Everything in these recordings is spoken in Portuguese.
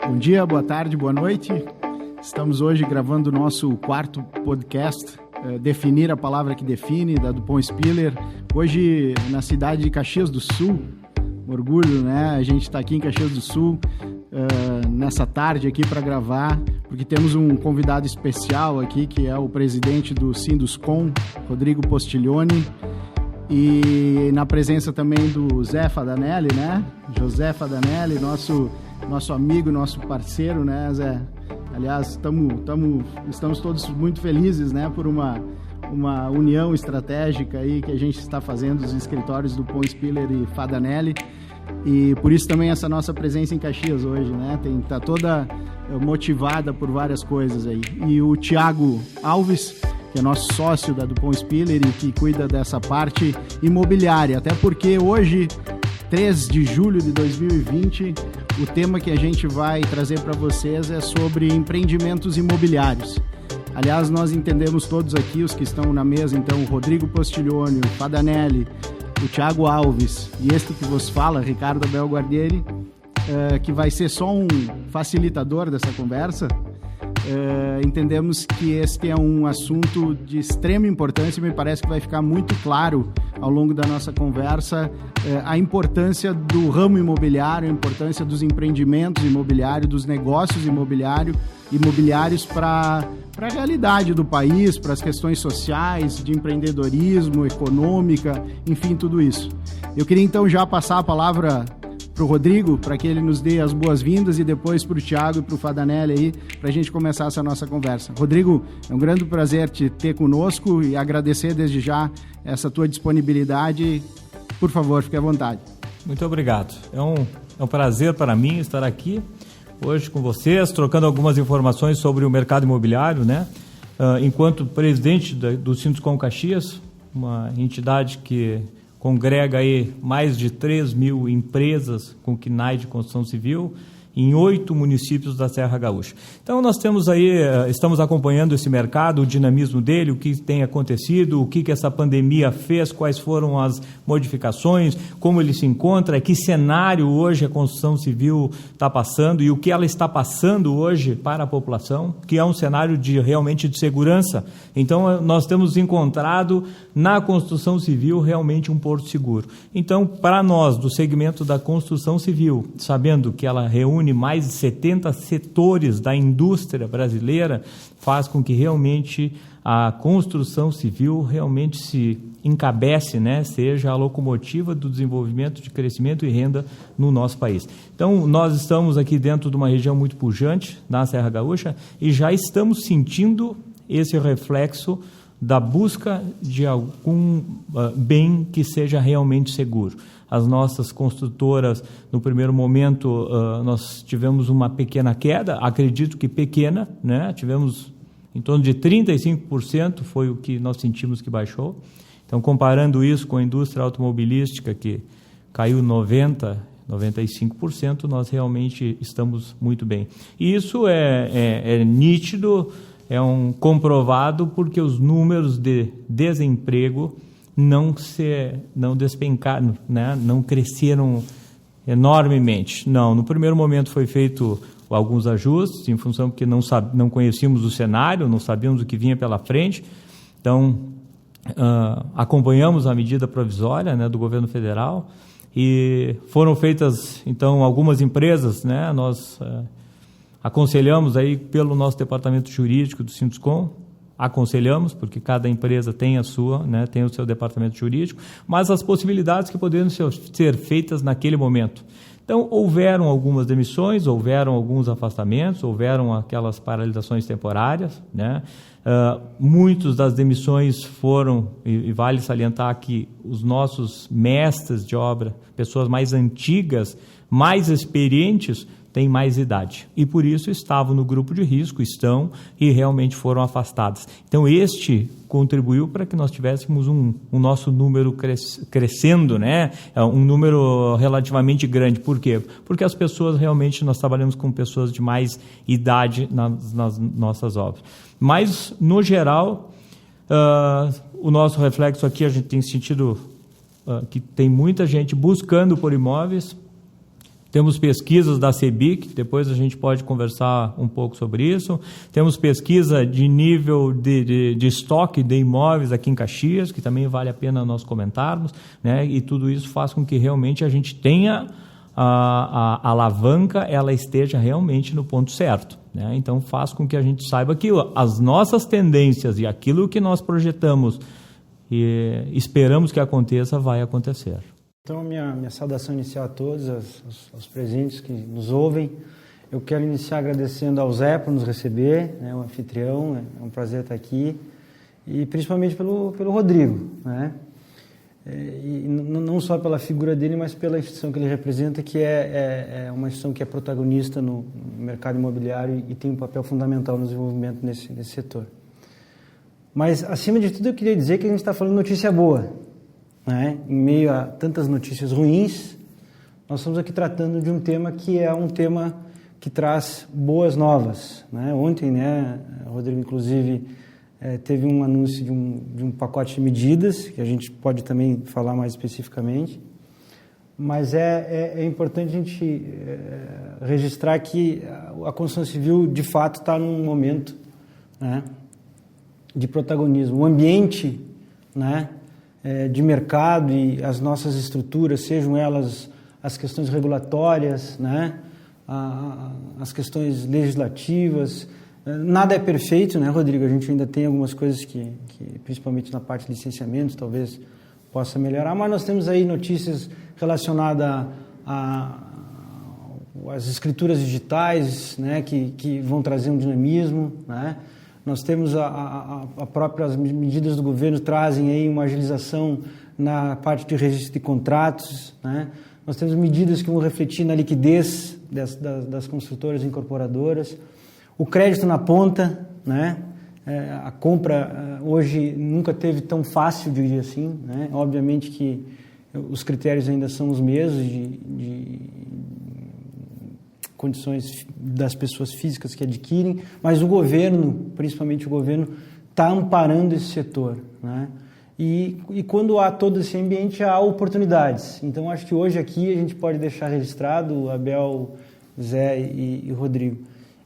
Bom dia, boa tarde, boa noite. Estamos hoje gravando o nosso quarto podcast, Definir a Palavra que Define, da Dupont Spiller. Hoje na cidade de Caxias do Sul, orgulho, né? A gente está aqui em Caxias do Sul, nessa tarde aqui para gravar, porque temos um convidado especial aqui, que é o presidente do Sinduscom, Rodrigo Postiglione, e na presença também do Zé Fadanelli, né? José Fadanelli, nosso amigo, nosso parceiro, né, Zé? Aliás, estamos todos muito felizes, né, por uma união estratégica aí que a gente está fazendo, os escritórios do Dupont Spiller e Fadanelli, e por isso também essa nossa presença em Caxias hoje, né? Tá toda motivada por várias coisas aí. E o Thiago Alves, que é nosso sócio da Dupont Spiller e que cuida dessa parte imobiliária, até porque hoje, 3 de julho de 2020, o tema que a gente vai trazer para vocês é sobre empreendimentos imobiliários. Aliás, nós entendemos todos aqui, os que estão na mesa, então, o Rodrigo Postiglione, o Fadanelli, o Thiago Alves e este que vos fala, Ricardo Abel Guardieri, que vai ser só um facilitador dessa conversa. Entendemos que este é um assunto de extrema importância e me parece que vai ficar muito claro ao longo da nossa conversa a importância do ramo imobiliário, a importância dos empreendimentos imobiliários, dos negócios imobiliários para a realidade do país, para as questões sociais, de empreendedorismo, econômica, enfim, tudo isso. Eu queria então já passar a palavra para o Rodrigo, para que ele nos dê as boas-vindas, e depois para o Thiago e para o Fadanelli aí, para a gente começar essa nossa conversa. Rodrigo, é um grande prazer te ter conosco e agradecer desde já essa tua disponibilidade. Por favor, fique à vontade. Muito obrigado. É um prazer para mim estar aqui hoje com vocês, trocando algumas informações sobre o mercado imobiliário, né? Enquanto presidente do Sinduscom Caxias, uma entidade que congrega aí mais de 3.000 empresas com KNAI de construção civil em 8 municípios da Serra Gaúcha. Então nós temos aí, estamos acompanhando esse mercado, o dinamismo dele, o que tem acontecido, o que essa pandemia fez, quais foram as modificações, como ele se encontra, que cenário hoje a construção civil está passando e o que ela está passando hoje para a população, que é um cenário realmente de segurança. Então nós temos encontrado na construção civil realmente um porto seguro. Então, para nós, do segmento da construção civil, sabendo que ela reúne mais de 70 setores da indústria brasileira, faz com que realmente a construção civil realmente se encabece, né, seja a locomotiva do desenvolvimento, de crescimento e renda no nosso país. Então, nós estamos aqui dentro de uma região muito pujante, na Serra Gaúcha, e já estamos sentindo esse reflexo da busca de algum bem que seja realmente seguro. As nossas construtoras, no primeiro momento, nós tivemos uma pequena queda, acredito que pequena, né? Tivemos em torno de 35%, foi o que nós sentimos que baixou. Então, comparando isso com a indústria automobilística, que caiu 95%, nós realmente estamos muito bem. E isso é nítido, é um comprovado, porque os números de desemprego não despencaram, né? Não cresceram enormemente. Não, no primeiro momento foi feito alguns ajustes, em função que não conhecíamos o cenário, não sabíamos o que vinha pela frente. Então, acompanhamos a medida provisória, né, do governo federal, e foram feitas, então, algumas empresas, né, nós aconselhamos aí pelo nosso departamento jurídico do Sinduscom, porque cada empresa tem a sua, né, tem o seu departamento jurídico, mas as possibilidades que poderiam ser feitas naquele momento. Então, houveram algumas demissões, houveram alguns afastamentos, houveram aquelas paralisações temporárias, né? Muitas das demissões foram, e vale salientar que os nossos mestres de obra, pessoas mais antigas, mais experientes, têm mais idade, e por isso estavam no grupo de risco, estão, e realmente foram afastadas. Então, este contribuiu para que nós tivéssemos um nosso número crescendo, né? Um número relativamente grande. Por quê? Porque as pessoas, realmente, nós trabalhamos com pessoas de mais idade nas nossas obras. Mas, no geral, o nosso reflexo aqui, a gente tem sentido que tem muita gente buscando por imóveis, Temos pesquisas da CEBIC, depois a gente pode conversar um pouco sobre isso. Temos pesquisa de nível de estoque de imóveis aqui em Caxias, que também vale a pena nós comentarmos, né? E tudo isso faz com que realmente a gente tenha a alavanca, ela esteja realmente no ponto certo, né? Então faz com que a gente saiba que as nossas tendências e aquilo que nós projetamos e esperamos que aconteça, vai acontecer. Então, minha saudação inicial a todos, aos presentes que nos ouvem. Eu quero iniciar agradecendo ao Zé por nos receber, né, o anfitrião, é um prazer estar aqui, e principalmente pelo Rodrigo, né? E não só pela figura dele, mas pela instituição que ele representa, que é uma instituição que é protagonista no mercado imobiliário e tem um papel fundamental no desenvolvimento nesse setor. Mas, acima de tudo, eu queria dizer que a gente está falando notícia boa, né? Em meio a tantas notícias ruins, nós estamos aqui tratando de um tema que é um tema que traz boas novas, né? Ontem, né, Rodrigo, inclusive, teve um anúncio de um pacote de medidas, que a gente pode também falar mais especificamente, mas é importante a gente registrar que a construção civil, de fato, está num momento, né, de protagonismo. O ambiente, né, de mercado e as nossas estruturas, sejam elas as questões regulatórias, né, as questões legislativas, nada é perfeito, né, Rodrigo? A gente ainda tem algumas coisas que principalmente na parte de licenciamentos, talvez possa melhorar, mas nós temos aí notícias relacionadas às escrituras digitais, né, que vão trazer um dinamismo, né? Nós temos as próprias medidas do governo trazem aí uma agilização na parte de registro de contratos, né? Nós temos medidas que vão refletir na liquidez das construtoras e incorporadoras. O crédito na ponta, né? A compra hoje nunca teve tão fácil, diria assim, né? Obviamente que os critérios ainda são os mesmos de condições das pessoas físicas que adquirem, mas o governo, principalmente o governo, está amparando esse setor, né? E quando há todo esse ambiente, há oportunidades. Então, acho que hoje aqui a gente pode deixar registrado, Abel, Zé e Rodrigo,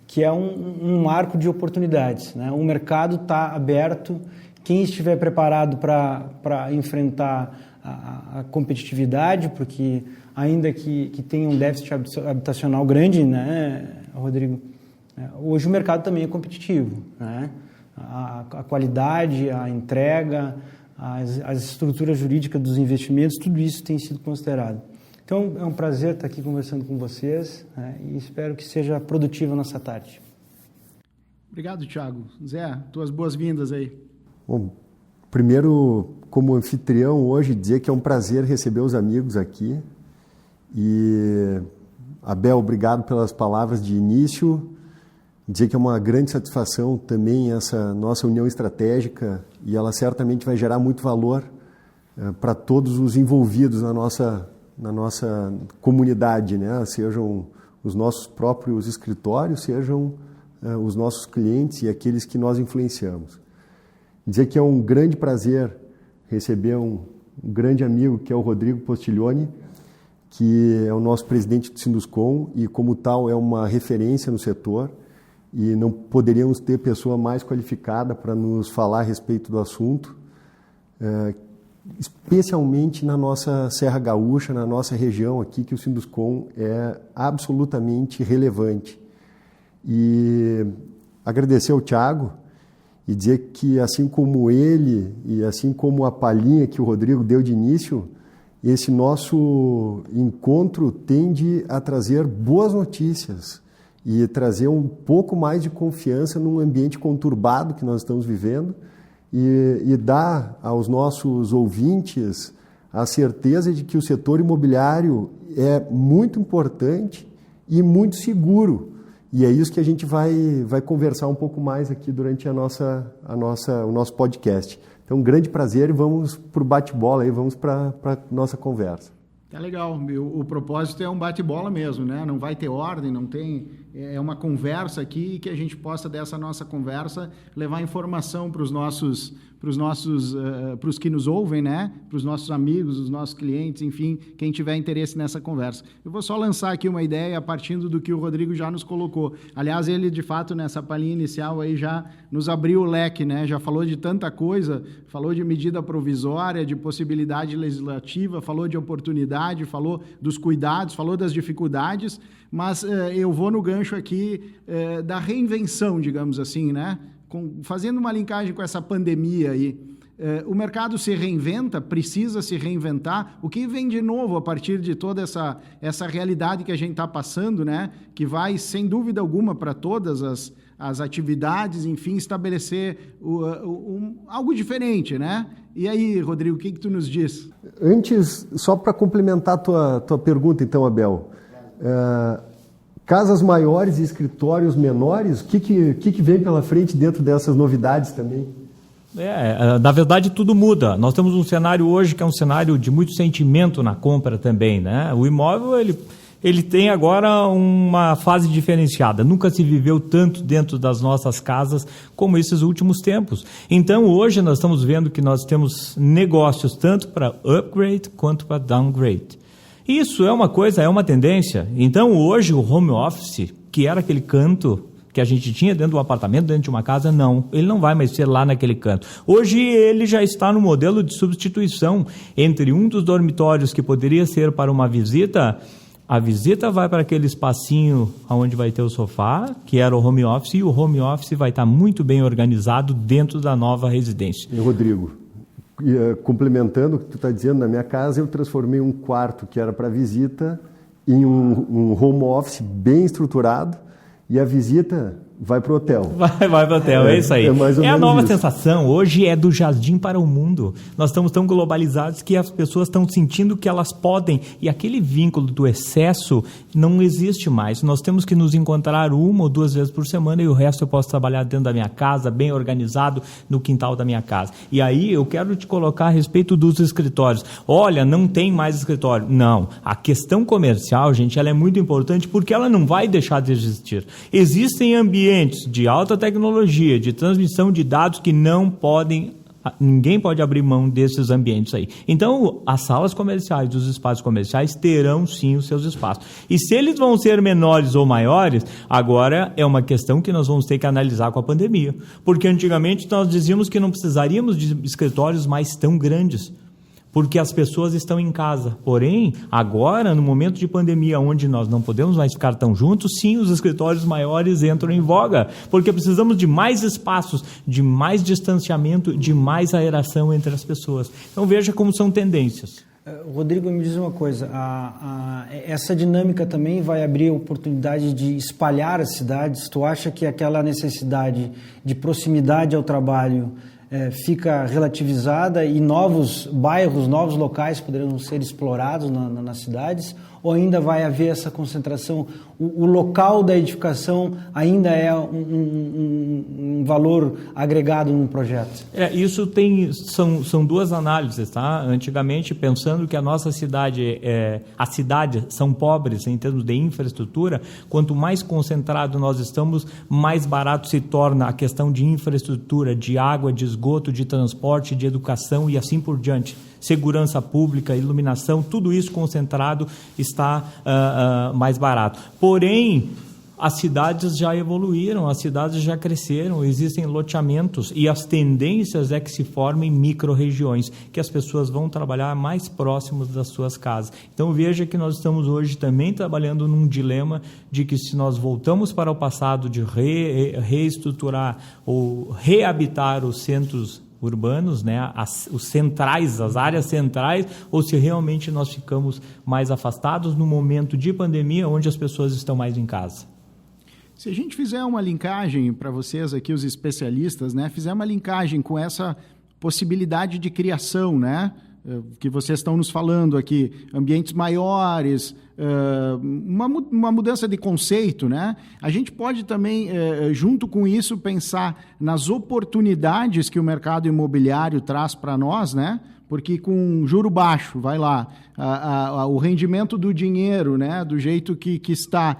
que é um marco de oportunidades, né? O mercado está aberto, quem estiver preparado para enfrentar a competitividade, porque ainda que tenha um déficit habitacional grande, né, Rodrigo, hoje o mercado também é competitivo, né? A qualidade, a entrega, as estruturas jurídicas dos investimentos, tudo isso tem sido considerado. Então, é um prazer estar aqui conversando com vocês, né, e espero que seja produtiva a nossa tarde. Obrigado, Thiago. Zé, tuas boas-vindas aí. Bom, primeiro, como anfitrião hoje, dizer que é um prazer receber os amigos aqui. E, Abel, obrigado pelas palavras de início. Dizer que é uma grande satisfação também essa nossa união estratégica e ela certamente vai gerar muito valor para todos os envolvidos na nossa comunidade, né? Sejam os nossos próprios escritórios, sejam os nossos clientes e aqueles que nós influenciamos. Dizer que é um grande prazer receber um grande amigo que é o Rodrigo Postiglione, que é o nosso presidente do Sinduscom e, como tal, é uma referência no setor e não poderíamos ter pessoa mais qualificada para nos falar a respeito do assunto, especialmente na nossa Serra Gaúcha, na nossa região aqui, que o Sinduscom é absolutamente relevante. E agradecer ao Thiago e dizer que, assim como ele e assim como a palhinha que o Rodrigo deu de início, esse nosso encontro tende a trazer boas notícias e trazer um pouco mais de confiança num ambiente conturbado que nós estamos vivendo e dar aos nossos ouvintes a certeza de que o setor imobiliário é muito importante e muito seguro. E é isso que a gente vai conversar um pouco mais aqui durante o nosso podcast. Então, um grande prazer e vamos para o bate-bola aí, vamos para a nossa conversa. Tá legal, o propósito é um bate-bola mesmo, né? Não vai ter ordem, não tem... É uma conversa aqui que a gente possa, dessa nossa conversa, levar informação para os nossos para os que nos ouvem, né? Para os nossos amigos, os nossos clientes, enfim, quem tiver interesse nessa conversa. Eu vou só lançar aqui uma ideia partindo do que o Rodrigo já nos colocou. Aliás, ele, de fato, nessa palhinha inicial aí já nos abriu o leque, né? Já falou de tanta coisa, falou de medida provisória, de possibilidade legislativa, falou de oportunidade, falou dos cuidados, falou das dificuldades, mas eu vou no gancho aqui da reinvenção, digamos assim, né? Fazendo uma linkagem com essa pandemia aí. O mercado se reinventa, precisa se reinventar. O que vem de novo a partir de toda essa realidade que a gente está passando, né? Que vai, sem dúvida alguma, para todas as atividades, enfim, estabelecer algo diferente, né? E aí, Rodrigo, o que tu nos diz? Antes, só para complementar a tua pergunta, então, Abel, casas maiores e escritórios menores, o que vem pela frente dentro dessas novidades também? Na verdade, tudo muda. Nós temos um cenário hoje que é um cenário de muito sentimento na compra também, né? O imóvel, ele tem agora uma fase diferenciada. Nunca se viveu tanto dentro das nossas casas como esses últimos tempos. Então, hoje nós estamos vendo que nós temos negócios tanto para upgrade quanto para downgrade. Isso é uma coisa, é uma tendência. Então, hoje, o home office, que era aquele canto que a gente tinha dentro de um apartamento, dentro de uma casa, não. Ele não vai mais ser lá naquele canto. Hoje, ele já está no modelo de substituição entre um dos dormitórios que poderia ser para uma visita. A visita vai para aquele espacinho onde vai ter o sofá, que era o home office, e o home office vai estar muito bem organizado dentro da nova residência. E, Rodrigo, complementando o que tu está dizendo, na minha casa eu transformei um quarto que era para visita em um home office bem estruturado, e a visita vai para o hotel. Vai para o hotel, é isso aí. É a nova sensação. Hoje é do jardim para o mundo. Nós estamos tão globalizados que as pessoas estão sentindo que elas podem. E aquele vínculo do excesso não existe mais. Nós temos que nos encontrar 1 ou 2 vezes por semana e o resto eu posso trabalhar dentro da minha casa, bem organizado, no quintal da minha casa. E aí eu quero te colocar a respeito dos escritórios. Olha, não tem mais escritório. Não. A questão comercial, gente, ela é muito importante porque ela não vai deixar de existir. Existem ambientes de alta tecnologia, de transmissão de dados que ninguém pode abrir mão desses ambientes aí. Então, as salas comerciais, os espaços comerciais terão sim os seus espaços. E se eles vão ser menores ou maiores, agora é uma questão que nós vamos ter que analisar com a pandemia. Porque antigamente nós dizíamos que não precisaríamos de escritórios mais tão grandes, porque as pessoas estão em casa. Porém, agora, no momento de pandemia, onde nós não podemos mais ficar tão juntos, sim, os escritórios maiores entram em voga, porque precisamos de mais espaços, de mais distanciamento, de mais aeração entre as pessoas. Então, veja como são tendências. Rodrigo, me diz uma coisa, essa dinâmica também vai abrir a oportunidade de espalhar as cidades? Tu acha que aquela necessidade de proximidade ao trabalho fica relativizada e novos bairros, novos locais poderão ser explorados nas cidades? Ou ainda vai haver essa concentração? O local da edificação ainda é um valor agregado num projeto? Isso são 2 análises, tá? Antigamente, pensando que a nossa cidade, as cidades são pobres em termos de infraestrutura, quanto mais concentrado nós estamos, mais barato se torna a questão de infraestrutura, de água, de esgoto, de transporte, de educação e assim por diante. Segurança pública, iluminação, tudo isso concentrado está mais barato. Porém, as cidades já evoluíram, as cidades já cresceram, existem loteamentos e as tendências é que se formem micro-regiões, que as pessoas vão trabalhar mais próximos das suas casas. Então veja que nós estamos hoje também trabalhando num dilema de que se nós voltamos para o passado de reestruturar ou reabitar os centros urbanos, né, os centrais, as áreas centrais, ou se realmente nós ficamos mais afastados no momento de pandemia, onde as pessoas estão mais em casa. Se a gente fizer uma linkagem para vocês aqui, os especialistas, né, fizer uma linkagem com essa possibilidade de criação, né, que vocês estão nos falando aqui, ambientes maiores, uma mudança de conceito, né? A gente pode também, junto com isso, pensar nas oportunidades que o mercado imobiliário traz para nós, né? Porque com juro baixo, vai lá, o rendimento do dinheiro, né, do jeito que está,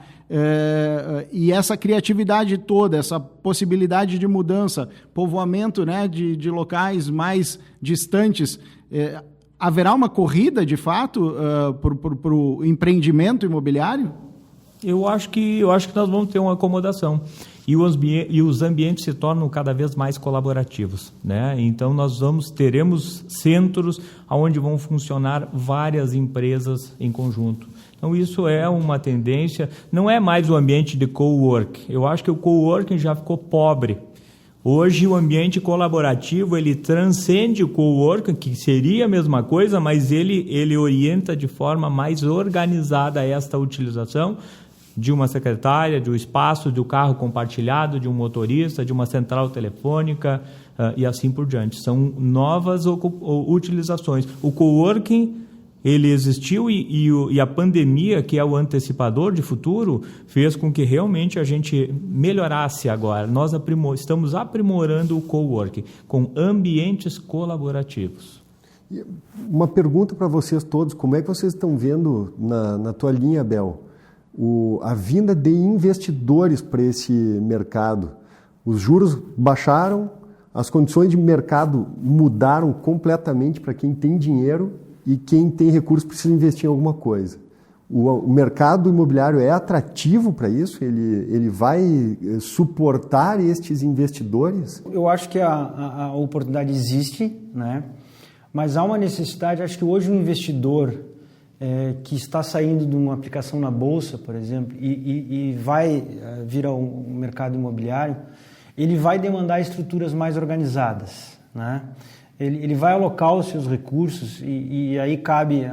e essa criatividade toda, essa possibilidade de mudança, povoamento, né, de locais mais distantes, haverá uma corrida, de fato, para o empreendimento imobiliário? Eu acho que nós vamos ter uma acomodação e os ambientes se tornam cada vez mais colaborativos, né? Então teremos centros onde vão funcionar várias empresas em conjunto. Então isso é uma tendência, não é mais o ambiente de cowork. Eu acho que o coworking já ficou pobre. Hoje o ambiente colaborativo ele transcende o coworking, que seria a mesma coisa, mas ele orienta de forma mais organizada esta utilização de uma secretária, de um espaço, de um carro compartilhado, de um motorista, de uma central telefônica e assim por diante. São novas utilizações. O coworking ele existiu e a pandemia, que é o antecipador de futuro, fez com que realmente a gente melhorasse agora. Nós estamos aprimorando o coworking com ambientes colaborativos. Uma pergunta para vocês todos, como é que vocês estão vendo na tua linha, Abel, a vinda de investidores para esse mercado? Os juros baixaram, as condições de mercado mudaram completamente para quem tem dinheiro e quem tem recursos precisa investir em alguma coisa. O mercado imobiliário é atrativo para isso? Ele vai suportar estes investidores? Eu acho que a oportunidade existe, né? Mas há uma necessidade, acho que hoje o investidor que está saindo de uma aplicação na Bolsa, por exemplo, e vai vir ao mercado imobiliário, ele vai demandar estruturas mais organizadas, né? Ele vai alocar os seus recursos e aí cabe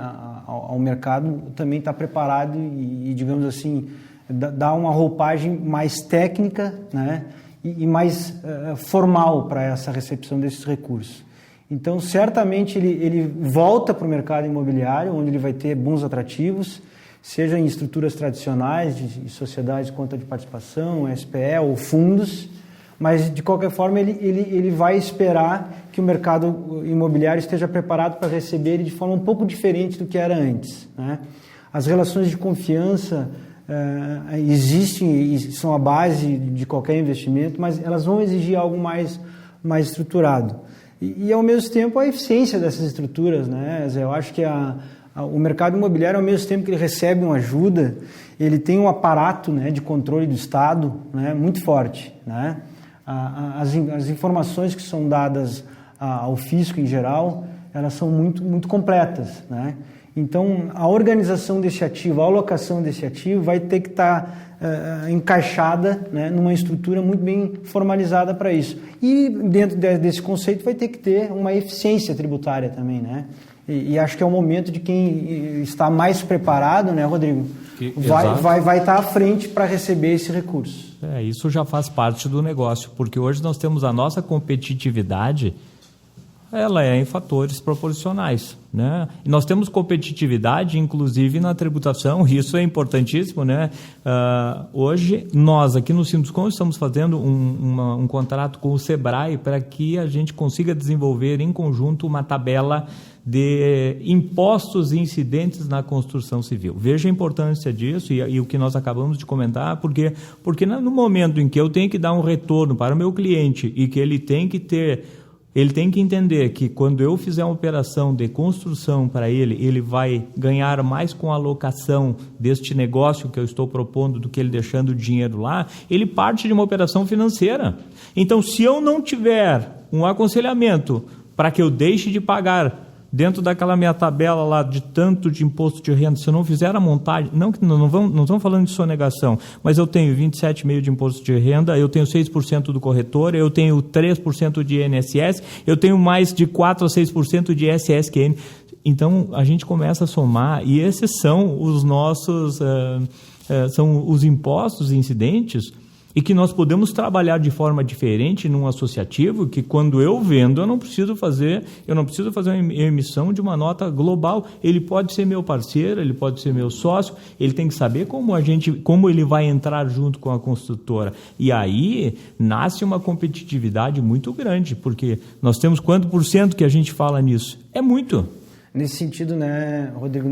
ao mercado também estar preparado e digamos assim, dar uma roupagem mais técnica, né? E mais formal para essa recepção desses recursos. Então, certamente, ele volta para o mercado imobiliário, onde ele vai ter bons atrativos, seja em estruturas tradicionais, de sociedades de conta de participação, SPE ou fundos, mas, de qualquer forma, ele vai esperar que o mercado imobiliário esteja preparado para receber ele de forma um pouco diferente do que era antes, né? As relações de confiança existem e são a base de qualquer investimento, mas elas vão exigir algo mais estruturado. E, ao mesmo tempo, a eficiência dessas estruturas, né? Eu acho que o mercado imobiliário, ao mesmo tempo que ele recebe uma ajuda, ele tem um aparato, né, de controle do Estado, né, muito forte, né? As informações que são dadas ao fisco em geral, elas são muito completas, né? Então, a organização desse ativo, a alocação desse ativo vai ter que estar encaixada, né, numa estrutura muito bem formalizada para isso. E dentro desse conceito vai ter que ter uma eficiência tributária também, né? E acho que é o momento de quem está mais preparado, né, Rodrigo? Vai estar à frente para receber esse recurso. Isso já faz parte do negócio, porque hoje nós temos a nossa competitividade, ela é em fatores proporcionais, né? E nós temos competitividade, inclusive, na tributação, e isso é importantíssimo, né? Hoje, nós aqui no Sinduscom estamos fazendo um contrato com o Sebrae para que a gente consiga desenvolver em conjunto uma tabela de impostos incidentes na construção civil. Veja a importância disso e o que nós acabamos de comentar, porque no momento em que eu tenho que dar um retorno para o meu cliente e que ele tem que entender que quando eu fizer uma operação de construção para ele vai ganhar mais com a alocação deste negócio que eu estou propondo do que ele deixando o dinheiro lá, ele parte de uma operação financeira. Então, se eu não tiver um aconselhamento para que eu deixe de pagar dentro daquela minha tabela lá de tanto de imposto de renda, se eu não fizer a montagem, não estamos falando de sonegação, mas eu tenho 27,5% de imposto de renda, eu tenho 6% do corretor, eu tenho 3% de INSS, eu tenho mais de 4% a 6% de SSQN. Então, a gente começa a somar, e esses são os nossos, são os impostos incidentes e que nós podemos trabalhar de forma diferente num associativo, que quando eu vendo, eu não preciso fazer uma emissão de uma nota global. Ele pode ser meu parceiro, ele pode ser meu sócio, ele tem que saber como ele vai entrar junto com a construtora. E aí nasce uma competitividade muito grande, porque nós temos quanto por cento que a gente fala nisso? É muito. Nesse sentido, né, Rodrigo,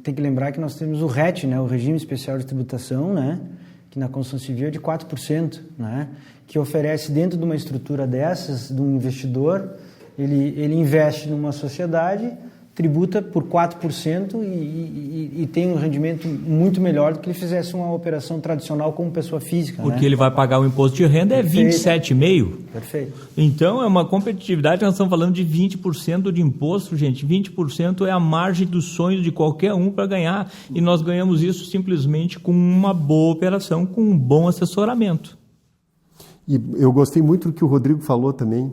tem que lembrar que nós temos o RET, né, o Regime Especial de Tributação, né, que na construção civil é de 4%, né, que oferece dentro de uma estrutura dessas, de um investidor, ele investe numa sociedade, tributa por 4% e tem um rendimento muito melhor do que ele fizesse uma operação tradicional como pessoa física. Porque né? ele vai pagar o imposto de renda, é 27,5%. Perfeito. Então, é uma competitividade, nós estamos falando de 20% de imposto, gente. 20% é a margem dos sonhos de qualquer um para ganhar. E nós ganhamos isso simplesmente com uma boa operação, com um bom assessoramento. E eu gostei muito do que o Rodrigo falou também,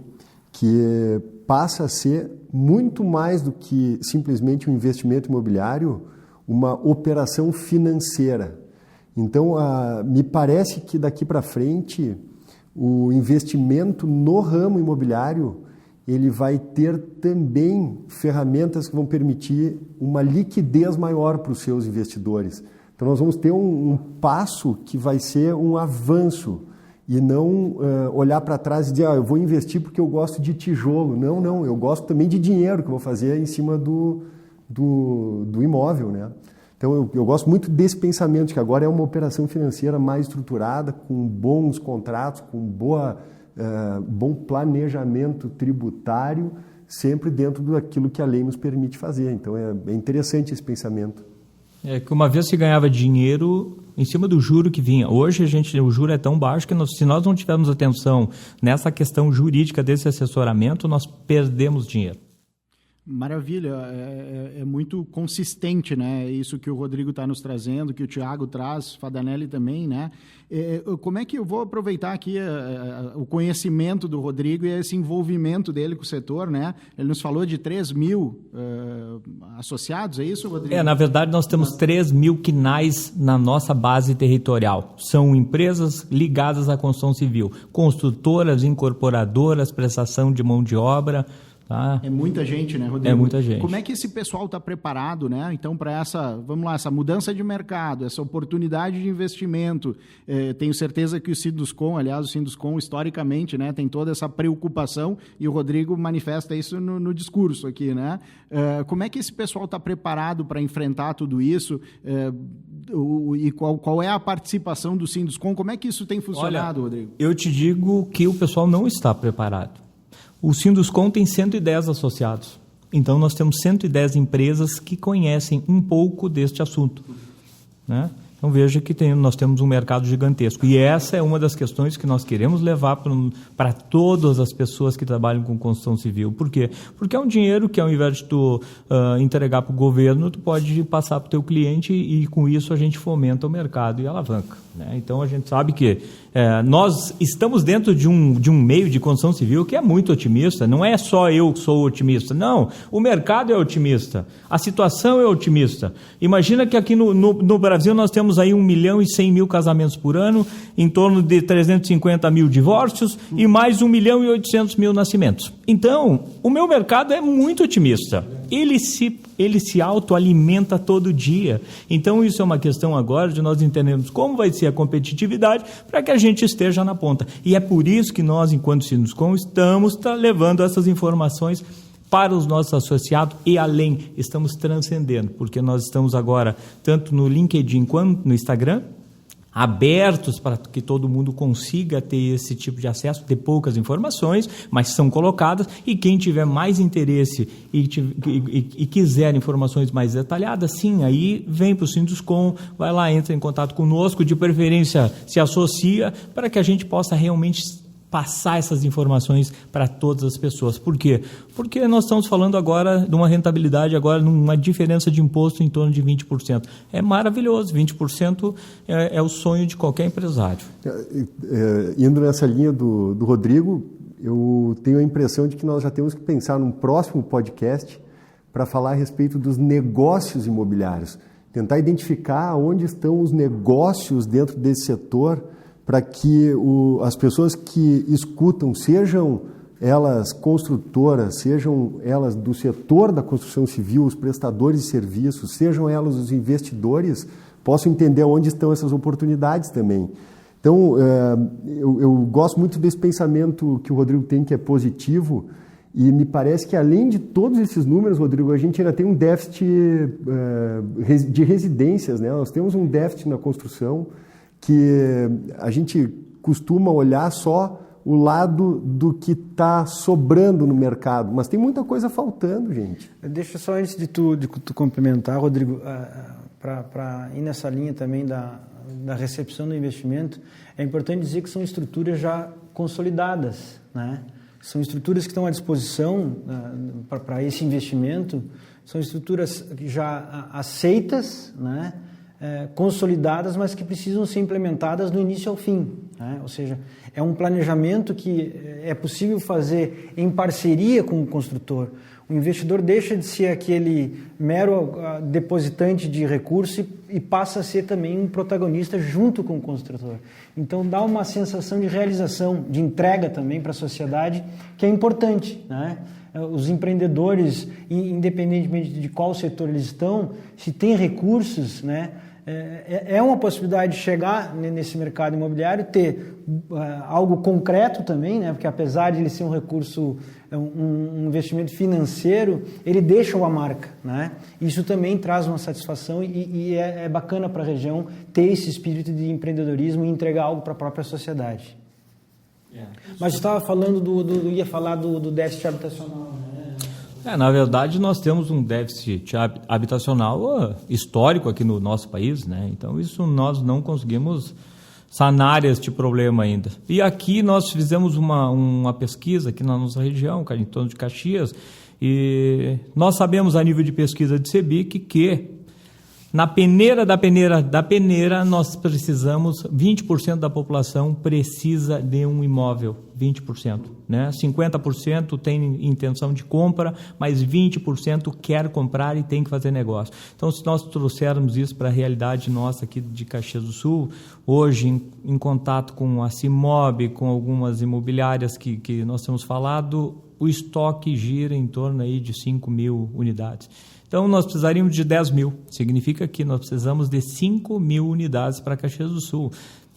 que passa a ser muito mais do que simplesmente um investimento imobiliário, uma operação financeira. Então, me parece que daqui para frente, o investimento no ramo imobiliário, ele vai ter também ferramentas que vão permitir uma liquidez maior para os seus investidores. Então, nós vamos ter um passo que vai ser um avanço, e não olhar para trás e dizer, eu vou investir porque eu gosto de tijolo. Não, eu gosto também de dinheiro que eu vou fazer em cima do imóvel, né? Então, eu gosto muito desse pensamento, que agora é uma operação financeira mais estruturada, com bons contratos, com bom planejamento tributário, sempre dentro daquilo que a lei nos permite fazer. Então, é interessante esse pensamento. É que uma vez se ganhava dinheiro em cima do juro que vinha. Hoje o juro é tão baixo que se nós não tivermos atenção nessa questão jurídica desse assessoramento, nós perdemos dinheiro. Maravilha, é muito consistente, né? Isso que o Rodrigo está nos trazendo, que o Thiago traz, Fadanelli também, né? Como é que eu vou aproveitar aqui o conhecimento do Rodrigo e esse envolvimento dele com o setor, né? Ele nos falou de 3 mil associados, é isso, Rodrigo? Na verdade, nós temos 3 mil quinais na nossa base territorial. São empresas ligadas à construção civil, construtoras, incorporadoras, prestação de mão de obra. Tá. É muita gente, né, Rodrigo? É muita gente. Como é que esse pessoal está preparado, né? Então, para essa mudança de mercado, essa oportunidade de investimento? Tenho certeza que o Sinduscon, aliás, o Sinduscon, historicamente, né, tem toda essa preocupação e o Rodrigo manifesta isso no discurso aqui, né? Como é que esse pessoal está preparado para enfrentar tudo isso? E qual é a participação do Sinduscon? Como é que isso tem funcionado, Rodrigo? Eu te digo que o pessoal não está preparado. O Sinduscon tem 110 associados. Então, nós temos 110 empresas que conhecem um pouco deste assunto, né? Então, veja que nós temos um mercado gigantesco. E essa é uma das questões que nós queremos levar para todas as pessoas que trabalham com construção civil. Por quê? Porque é um dinheiro que, ao invés de tu entregar para o governo, tu pode passar para o teu cliente e, com isso, a gente fomenta o mercado e alavanca, né? Então, a gente sabe que nós estamos dentro de um meio de construção civil que é muito otimista. Não é só eu que sou otimista. Não, o mercado é otimista. A situação é otimista. Imagina que aqui no Brasil nós temos aí 1.100.000 casamentos por ano, em torno de 350 mil divórcios e mais 1.800.000 nascimentos. Então, o meu mercado é muito otimista. Ele se autoalimenta todo dia. Então, isso é uma questão agora de nós entendermos como vai ser a competitividade para que a gente esteja na ponta. E é por isso que nós, enquanto Sinduscon, estamos levando essas informações para os nossos associados e além, estamos transcendendo, porque nós estamos agora, tanto no LinkedIn quanto no Instagram, abertos para que todo mundo consiga ter esse tipo de acesso, ter poucas informações, mas são colocadas, e quem tiver mais interesse e quiser informações mais detalhadas, sim, aí vem para o Sinduscon, vai lá, entra em contato conosco, de preferência se associa, para que a gente possa realmente passar essas informações para todas as pessoas. Por quê? Porque nós estamos falando agora de uma rentabilidade, agora numa diferença de imposto em torno de 20%. É maravilhoso, 20% é o sonho de qualquer empresário. Indo nessa linha do Rodrigo, eu tenho a impressão de que nós já temos que pensar num próximo podcast para falar a respeito dos negócios imobiliários, tentar identificar onde estão os negócios dentro desse setor, para que as pessoas que escutam, sejam elas construtoras, sejam elas do setor da construção civil, os prestadores de serviços, sejam elas os investidores, possam entender onde estão essas oportunidades também. Então, eu gosto muito desse pensamento que o Rodrigo tem, que é positivo, e me parece que, além de todos esses números, Rodrigo, a gente ainda tem um déficit de residências, né? Nós temos um déficit na construção que a gente costuma olhar só o lado do que está sobrando no mercado, mas tem muita coisa faltando, gente. Deixa só, antes de tu complementar, Rodrigo, para ir nessa linha também da recepção do investimento, é importante dizer que são estruturas já consolidadas, né? São estruturas que estão à disposição para esse investimento, são estruturas já aceitas, né? Consolidadas, mas que precisam ser implementadas do início ao fim, né? Ou seja, é um planejamento que é possível fazer em parceria com o construtor. O investidor deixa de ser aquele mero depositante de recursos e passa a ser também um protagonista junto com o construtor. Então dá uma sensação de realização, de entrega também para a sociedade, que é importante, né? Os empreendedores, independentemente de qual setor eles estão, se tem recursos, né, é uma possibilidade de chegar nesse mercado imobiliário, ter algo concreto também, né, porque apesar de ele ser um recurso, um investimento financeiro, ele deixa uma marca, né? Isso também traz uma satisfação e é bacana para a região ter esse espírito de empreendedorismo e entregar algo para a própria sociedade. Mas você estava falando ia falar do déficit habitacional, né? Na verdade, nós temos um déficit habitacional histórico aqui no nosso país, né? Então, isso nós não conseguimos sanar este problema ainda. E aqui nós fizemos uma pesquisa aqui na nossa região, em torno de Caxias, e nós sabemos a nível de pesquisa de CEBIC que na peneira da peneira, nós precisamos, 20% da população precisa de um imóvel, 20%, né? 50% tem intenção de compra, mas 20% quer comprar e tem que fazer negócio. Então, se nós trouxermos isso para a realidade nossa aqui de Caxias do Sul, hoje em contato com a CIMOB, com algumas imobiliárias que nós temos falado, o estoque gira em torno aí de 5 mil unidades. Então, nós precisaríamos de 10 mil. Significa que nós precisamos de 5 mil unidades para Caxias do Sul.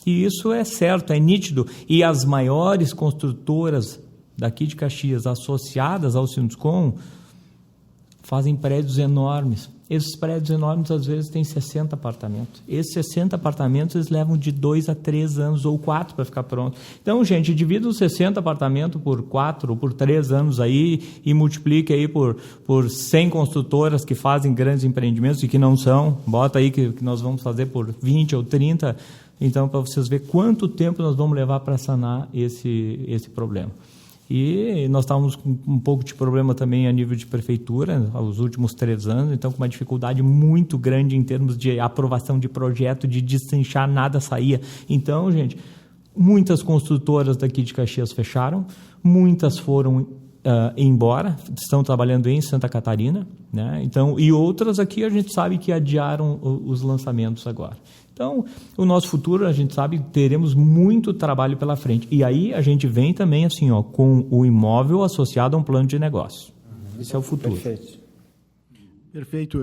E isso é certo, é nítido. E as maiores construtoras daqui de Caxias, associadas ao Sinduscon, fazem prédios enormes. Esses prédios enormes, às vezes, têm 60 apartamentos. Esses 60 apartamentos, eles levam de 2 a 3 anos ou 4 para ficar pronto. Então, gente, divida os 60 apartamentos por 4 ou por 3 anos aí e multiplique aí por 100 construtoras que fazem grandes empreendimentos e que não são. Bota aí que nós vamos fazer por 20 ou 30. Então, para vocês verem quanto tempo nós vamos levar para sanar esse problema. E nós estávamos com um pouco de problema também a nível de prefeitura, nos últimos 3 anos, então com uma dificuldade muito grande em termos de aprovação de projeto, de destrinchar, nada saía. Então, gente, muitas construtoras daqui de Caxias fecharam, muitas foram embora, estão trabalhando em Santa Catarina, né? Então, e outras aqui a gente sabe que adiaram os lançamentos agora. Então, o nosso futuro, a gente sabe, teremos muito trabalho pela frente. E aí a gente vem também assim, com o imóvel associado a um plano de negócio. Esse é o futuro. Perfeito.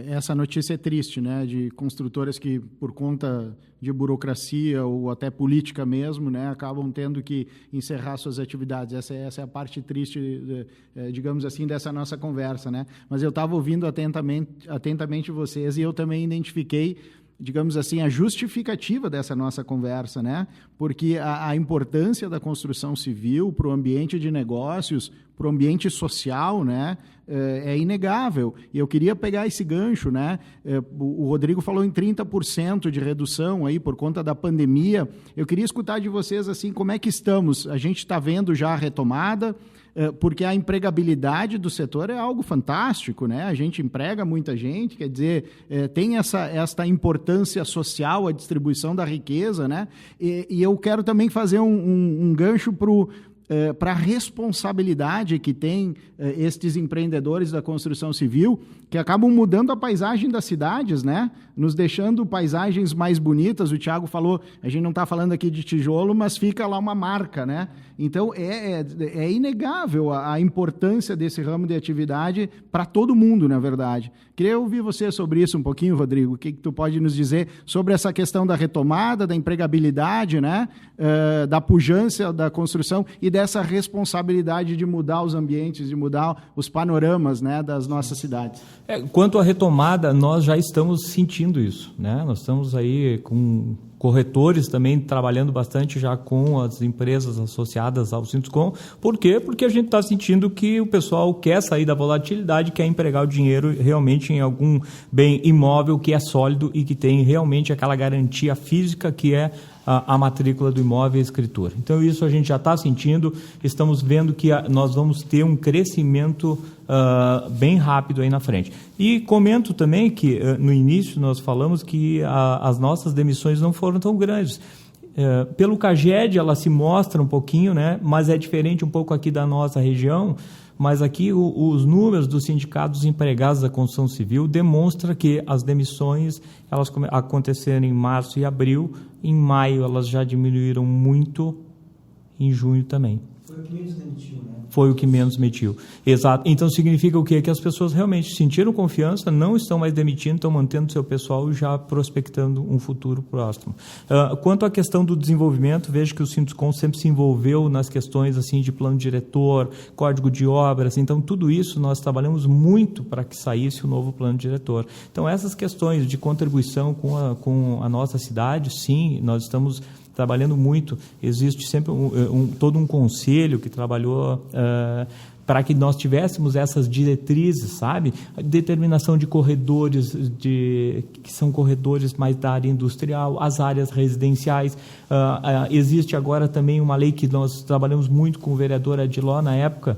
Essa notícia é triste, né? De construtoras que, por conta de burocracia ou até política mesmo, né, acabam tendo que encerrar suas atividades. Essa é a parte triste, digamos assim, dessa nossa conversa, né? Mas eu estava ouvindo atentamente vocês e eu também identifiquei, digamos assim, a justificativa dessa nossa conversa, né? Porque a importância da construção civil para o ambiente de negócios, para o ambiente social, né? É inegável. E eu queria pegar esse gancho, né? O Rodrigo falou em 30% de redução aí por conta da pandemia. Eu queria escutar de vocês, assim, como é que estamos? A gente está vendo já a retomada, porque a empregabilidade do setor é algo fantástico, né? A gente emprega muita gente, quer dizer, tem esta importância social, a distribuição da riqueza, né? E eu quero também fazer um gancho para para a responsabilidade que tem estes empreendedores da construção civil, que acabam mudando a paisagem das cidades, né? Nos deixando paisagens mais bonitas. O Thiago falou, a gente não está falando aqui de tijolo, mas fica lá uma marca, né? Então, é inegável a importância desse ramo de atividade para todo mundo, na verdade. Queria ouvir você sobre isso um pouquinho, Rodrigo. O que tu pode nos dizer sobre essa questão da retomada, da empregabilidade, né? Da pujança da construção e dessa responsabilidade de mudar os ambientes, de mudar os panoramas, né, das nossas cidades. Quanto à retomada, nós já estamos sentindo isso, né? Nós estamos aí com corretores também trabalhando bastante já com as empresas associadas ao Sinduscon. Por quê? Porque a gente está sentindo que o pessoal quer sair da volatilidade, quer empregar o dinheiro realmente em algum bem imóvel que é sólido e que tem realmente aquela garantia física que é a matrícula do imóvel e a escritura. Então, isso a gente já está sentindo, estamos vendo que nós vamos ter um crescimento bem rápido aí na frente. E comento também que, no início, nós falamos que as nossas demissões não foram tão grandes. Pelo CAGED, ela se mostra um pouquinho, né? Mas é diferente um pouco aqui da nossa região. Mas aqui os números dos sindicatos empregados da construção civil demonstram que as demissões elas aconteceram em março e abril, em maio elas já diminuíram muito, em junho também. Foi o que menos demitiu, né? Foi o que menos demitiu. Exato. Então significa o quê? Que as pessoas realmente sentiram confiança, não estão mais demitindo, estão mantendo seu pessoal e já prospectando um futuro próximo. Quanto à questão do desenvolvimento, vejo que o Sinduscon sempre se envolveu nas questões assim de plano diretor, código de obras, então tudo isso nós trabalhamos muito para que saísse o novo plano diretor. Então essas questões de contribuição com a nossa cidade, sim, nós estamos trabalhando muito. Existe sempre todo um conselho que trabalhou para que nós tivéssemos essas diretrizes, sabe? A determinação de corredores, que são corredores mais da área industrial, as áreas residenciais. Existe agora também uma lei que nós trabalhamos muito com o vereador Adiló na época,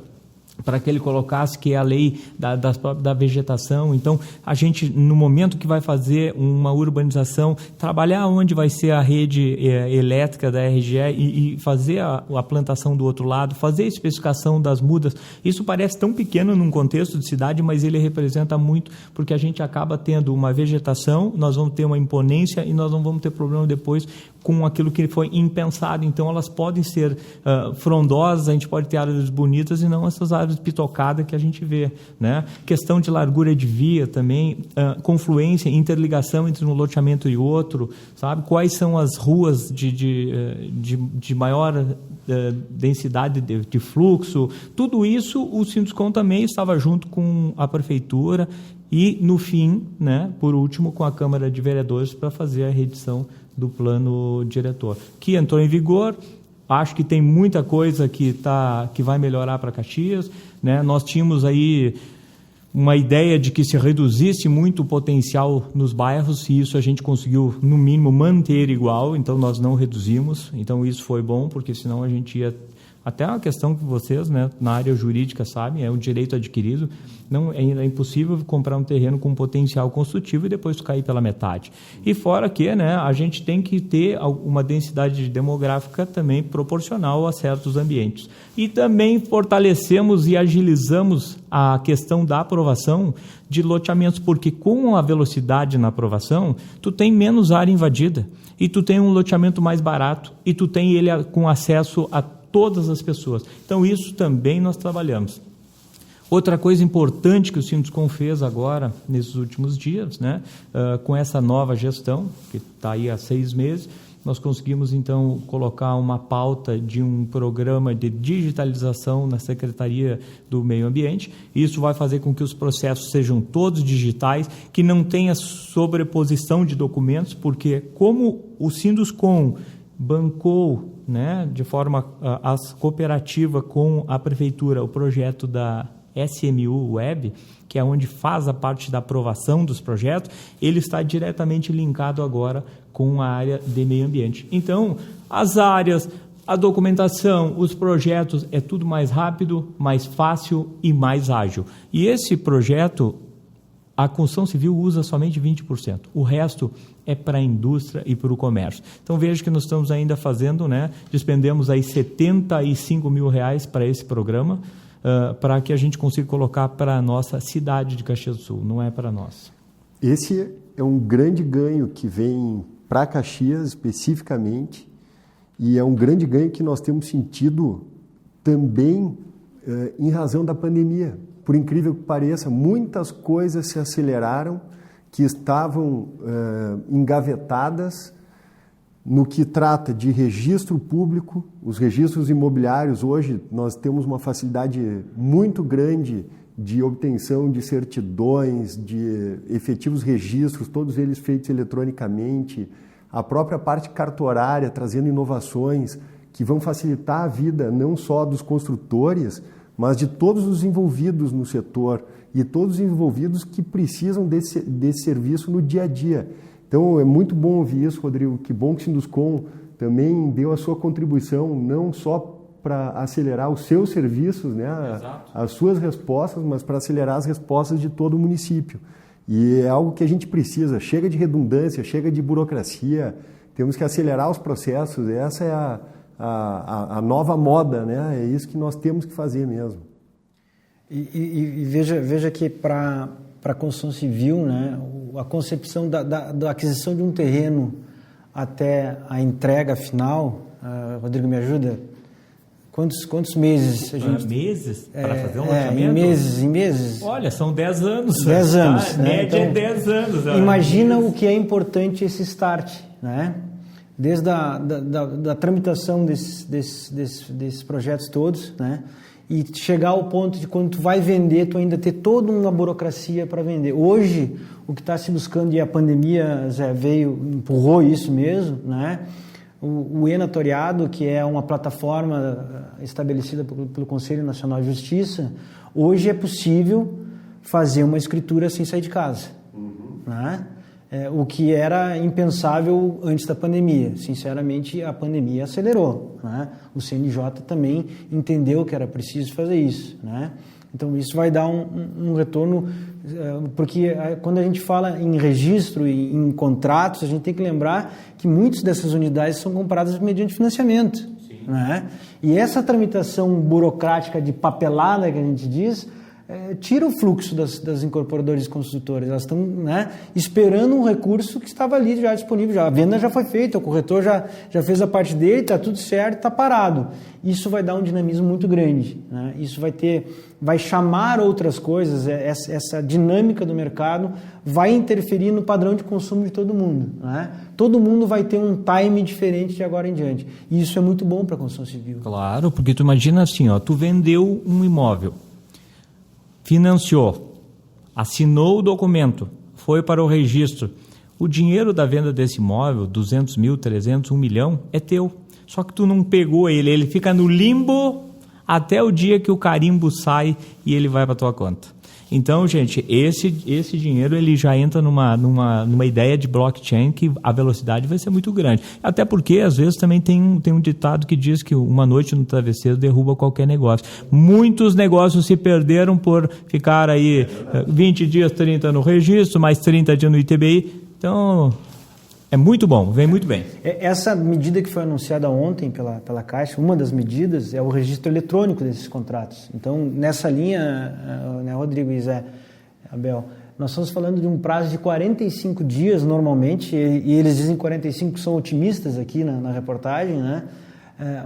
para que ele colocasse, que é a lei da vegetação. Então, a gente, no momento que vai fazer uma urbanização, trabalhar onde vai ser a rede elétrica da RGE e fazer a plantação do outro lado, fazer a especificação das mudas. Isso parece tão pequeno num contexto de cidade, mas ele representa muito, porque a gente acaba tendo uma vegetação, nós vamos ter uma imponência e nós não vamos ter problema depois com aquilo que foi impensado. Então, elas podem ser frondosas, a gente pode ter árvores bonitas e não essas árvores pitocadas que a gente vê, né? Questão de largura de via também, confluência, interligação entre um loteamento e outro, sabe? Quais são as ruas de maior densidade de fluxo? Tudo isso o Sinduscon também estava junto com a prefeitura e, no fim, né, por último, com a Câmara de Vereadores para fazer a reedição do plano diretor, que entrou em vigor. Acho que tem muita coisa que vai melhorar para Caxias, né? Nós tínhamos aí uma ideia de que se reduzisse muito o potencial nos bairros, e isso a gente conseguiu, no mínimo, manter igual, então nós não reduzimos. Então isso foi bom, porque senão a gente ia... Até uma questão que vocês, né, na área jurídica, sabem, é um direito adquirido. Não, é impossível comprar um terreno com potencial construtivo e depois cair pela metade. E fora que, né, a gente tem que ter uma densidade demográfica também proporcional a certos ambientes. E também fortalecemos e agilizamos a questão da aprovação de loteamentos, porque com a velocidade na aprovação, tu tem menos área invadida e tu tem um loteamento mais barato e tu tem ele com acesso a todas as pessoas. Então, isso também nós trabalhamos. Outra coisa importante que o Sinduscon fez agora, nesses últimos dias, né, com essa nova gestão, que está aí há 6 meses, nós conseguimos, então, colocar uma pauta de um programa de digitalização na Secretaria do Meio Ambiente. Isso vai fazer com que os processos sejam todos digitais, que não tenha sobreposição de documentos, porque como o Sinduscon bancou, né, de forma cooperativa com a prefeitura, o projeto da SMU Web, que é onde faz a parte da aprovação dos projetos, ele está diretamente linkado agora com a área de meio ambiente. Então, as áreas, a documentação, os projetos, é tudo mais rápido, mais fácil e mais ágil. E esse projeto, A construção civil usa somente 20%. O resto é para a indústria e para o comércio. Então, veja que nós estamos ainda fazendo, despendemos aí R$75 mil para esse programa, para que a gente consiga colocar para a nossa cidade de Caxias do Sul, não é para nós. Esse é um grande ganho que vem para Caxias especificamente, e é um grande ganho que nós temos sentido também em razão da pandemia. Por incrível que pareça, muitas coisas se aceleraram que estavam engavetadas no que trata de registro público. Os registros imobiliários, hoje nós temos uma facilidade muito grande de obtenção de certidões, de efetivos registros, todos eles feitos eletronicamente. A própria parte cartorária trazendo inovações que vão facilitar a vida não só dos construtores, mas de todos os envolvidos no setor e todos os envolvidos que precisam desse serviço no dia a dia. Então, é muito bom ouvir isso, Rodrigo. Que bom que o Sinduscom também deu a sua contribuição, não só para acelerar os seus serviços, as suas respostas, mas para acelerar as respostas de todo o município. E é algo que a gente precisa. Chega de redundância, chega de burocracia, temos que acelerar os processos. Essa é a nova moda, É isso que nós temos que fazer mesmo. E veja que para a construção civil, a concepção da aquisição de um terreno até a entrega final, Rodrigo, me ajuda? Quantos meses a gente... Meses? Para fazer um loteamento? Em meses. Olha, são 10 anos. 10 anos. A média é 10 anos. Imagina o que é importante esse start, Desde da tramitação desses projetos todos, e chegar ao ponto de quando tu vai vender, tu ainda ter toda uma burocracia para vender. Hoje, o que está se buscando, e a pandemia empurrou isso mesmo, O e-Notariado, que é uma plataforma estabelecida pelo Conselho Nacional de Justiça, hoje é possível fazer uma escritura sem sair de casa. O que era impensável antes da pandemia. Sinceramente, a pandemia acelerou. O CNJ também entendeu que era preciso fazer isso. Então, isso vai dar um retorno, porque quando a gente fala em registro e em contratos, a gente tem que lembrar que muitas dessas unidades são compradas mediante financiamento. E essa tramitação burocrática de papelada que a gente diz, tira o fluxo das incorporadoras e construtoras. Elas estão esperando um recurso que estava ali já disponível. A venda já foi feita, o corretor já fez a parte dele, está tudo certo, está parado. Isso vai dar um dinamismo muito grande. Isso vai chamar outras coisas, essa dinâmica do mercado vai interferir no padrão de consumo de todo mundo. Todo mundo vai ter um time diferente de agora em diante. E isso é muito bom para a construção civil. Claro, porque tu imagina assim, tu vendeu um imóvel, financiou, assinou o documento, foi para o registro. O dinheiro da venda desse imóvel, 200 mil, 300, 1 milhão, é teu. Só que tu não pegou ele fica no limbo até o dia que o carimbo sai e ele vai para a tua conta. Então, gente, esse dinheiro ele já entra numa ideia de blockchain que a velocidade vai ser muito grande. Até porque, às vezes, também tem um ditado que diz que uma noite no travesseiro derruba qualquer negócio. Muitos negócios se perderam por ficar aí 20 dias, 30 no registro, mais 30 dias no ITBI. Então, é muito bom, vem muito bem. Essa medida que foi anunciada ontem pela Caixa, uma das medidas é o registro eletrônico desses contratos. Então, nessa linha, Rodrigo e Zé, Abel, nós estamos falando de um prazo de 45 dias normalmente, e eles dizem 45 que são otimistas aqui na reportagem,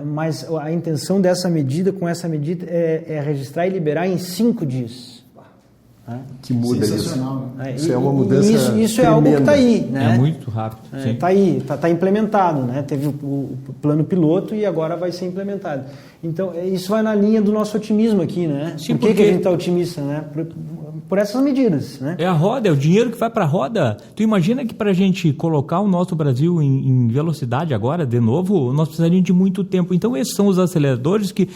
mas a intenção dessa medida, com essa medida, é registrar e liberar em 5 dias. Que muda isso. Isso é uma mudança Isso é algo que está aí. É muito rápido. Está aí, está implementado. Teve o plano piloto e agora vai ser implementado. Então, isso vai na linha do nosso otimismo aqui. Sim, Por que a gente está otimista? Por essas medidas. É a roda, é o dinheiro que vai para a roda. Tu imagina que para a gente colocar o nosso Brasil em velocidade agora, de novo, nós precisaríamos de muito tempo. Então, esses são os aceleradores que,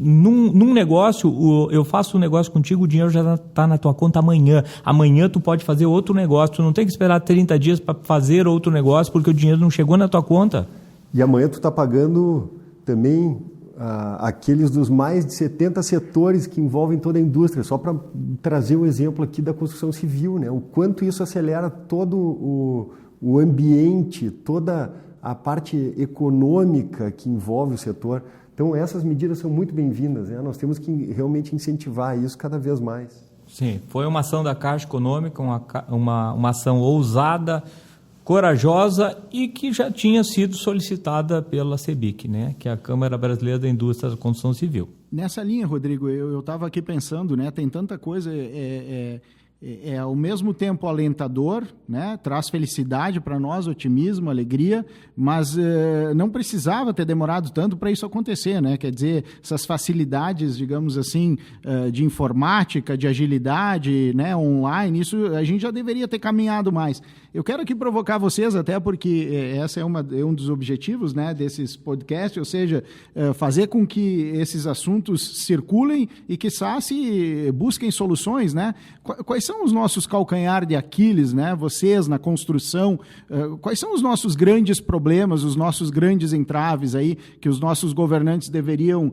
num negócio, eu faço um negócio contigo, o dinheiro já está na tua conta amanhã. Amanhã tu pode fazer outro negócio. Tu não tem que esperar 30 dias para fazer outro negócio, porque o dinheiro não chegou na tua conta. E amanhã tu está pagando também aqueles dos mais de 70 setores que envolvem toda a indústria, só para trazer o exemplo aqui da construção civil, né? O quanto isso acelera todo o ambiente, toda a parte econômica que envolve o setor. Então, essas medidas são muito bem-vindas, né? Nós temos que realmente incentivar isso cada vez mais. Sim, foi uma ação da Caixa Econômica, uma ação ousada, corajosa e que já tinha sido solicitada pela CEBIC, né? Que é a Câmara Brasileira da Indústria da Construção Civil. Nessa linha, Rodrigo, eu estava aqui pensando, né? Tem tanta coisa, ao mesmo tempo alentador, né? Traz felicidade para nós, otimismo, alegria, mas não precisava ter demorado tanto para isso acontecer, né? Quer dizer, essas facilidades, digamos assim, de informática, de agilidade, né? Online, isso a gente já deveria ter caminhado mais. Eu quero aqui provocar vocês, até porque essa é um dos objetivos, né, desses podcasts, ou seja, fazer com que esses assuntos circulem e que se busquem soluções, né? Quais são os nossos calcanhar de Aquiles, né? Vocês na construção, quais são os nossos grandes problemas, os nossos grandes entraves aí que os nossos governantes deveriam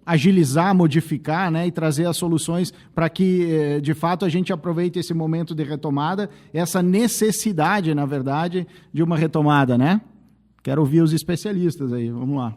agilizar, modificar, né, e trazer as soluções para que, de fato, a gente aproveite esse momento de retomada, essa necessidade, na verdade, de uma retomada, né? Quero ouvir os especialistas aí, vamos lá.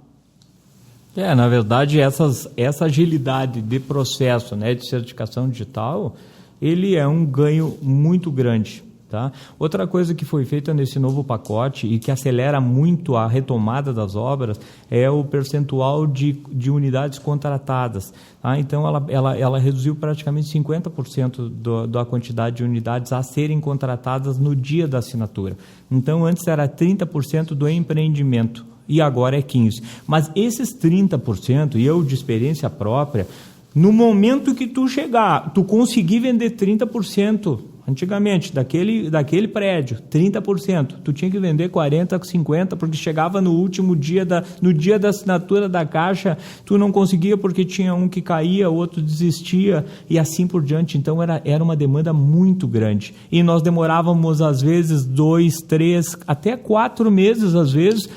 Na verdade, essa agilidade de processo, né, de certificação digital, ele é um ganho muito grande. Tá? Outra coisa que foi feita nesse novo pacote e que acelera muito a retomada das obras é o percentual de unidades contratadas. Tá? Então, ela reduziu praticamente 50% da quantidade de unidades a serem contratadas no dia da assinatura. Então, antes era 30% do empreendimento e agora é 15%. Mas esses 30%, e eu de experiência própria, no momento que tu chegar, tu conseguir vender 30%, antigamente, daquele prédio, 30%, tu tinha que vender 40%, 50%, porque chegava no último dia, no dia da assinatura da Caixa, tu não conseguia porque tinha um que caía, outro desistia e assim por diante. Então, era uma demanda muito grande. E nós demorávamos, às vezes, 2, 3, até 4 meses, às vezes,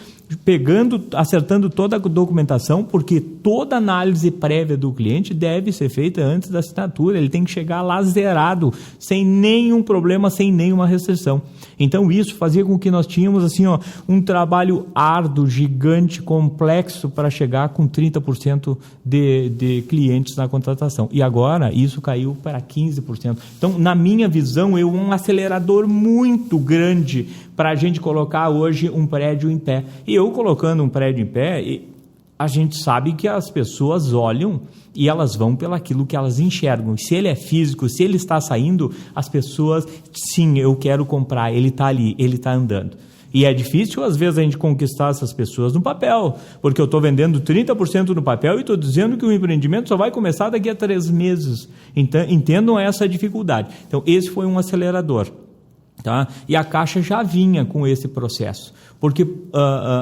acertando toda a documentação, porque toda análise prévia do cliente deve ser feita antes da assinatura, ele tem que chegar lá zerado, sem nenhum problema, sem nenhuma restrição. Então isso fazia com que nós tínhamos assim, um trabalho árduo, gigante, complexo para chegar com 30% de clientes na contratação. E agora isso caiu para 15%. Então, na minha visão, é um acelerador muito grande para a gente colocar hoje um prédio em pé. E eu colocando um prédio em pé, a gente sabe que as pessoas olham e elas vão pelo aquilo que elas enxergam. Se ele é físico, se ele está saindo, as pessoas, sim, eu quero comprar, ele está ali, ele está andando. E é difícil, às vezes, a gente conquistar essas pessoas no papel, porque eu estou vendendo 30% no papel e estou dizendo que o empreendimento só vai começar daqui a 3 meses. Então, entendam essa dificuldade. Então, esse foi um acelerador. Tá? E a Caixa já vinha com esse processo, porque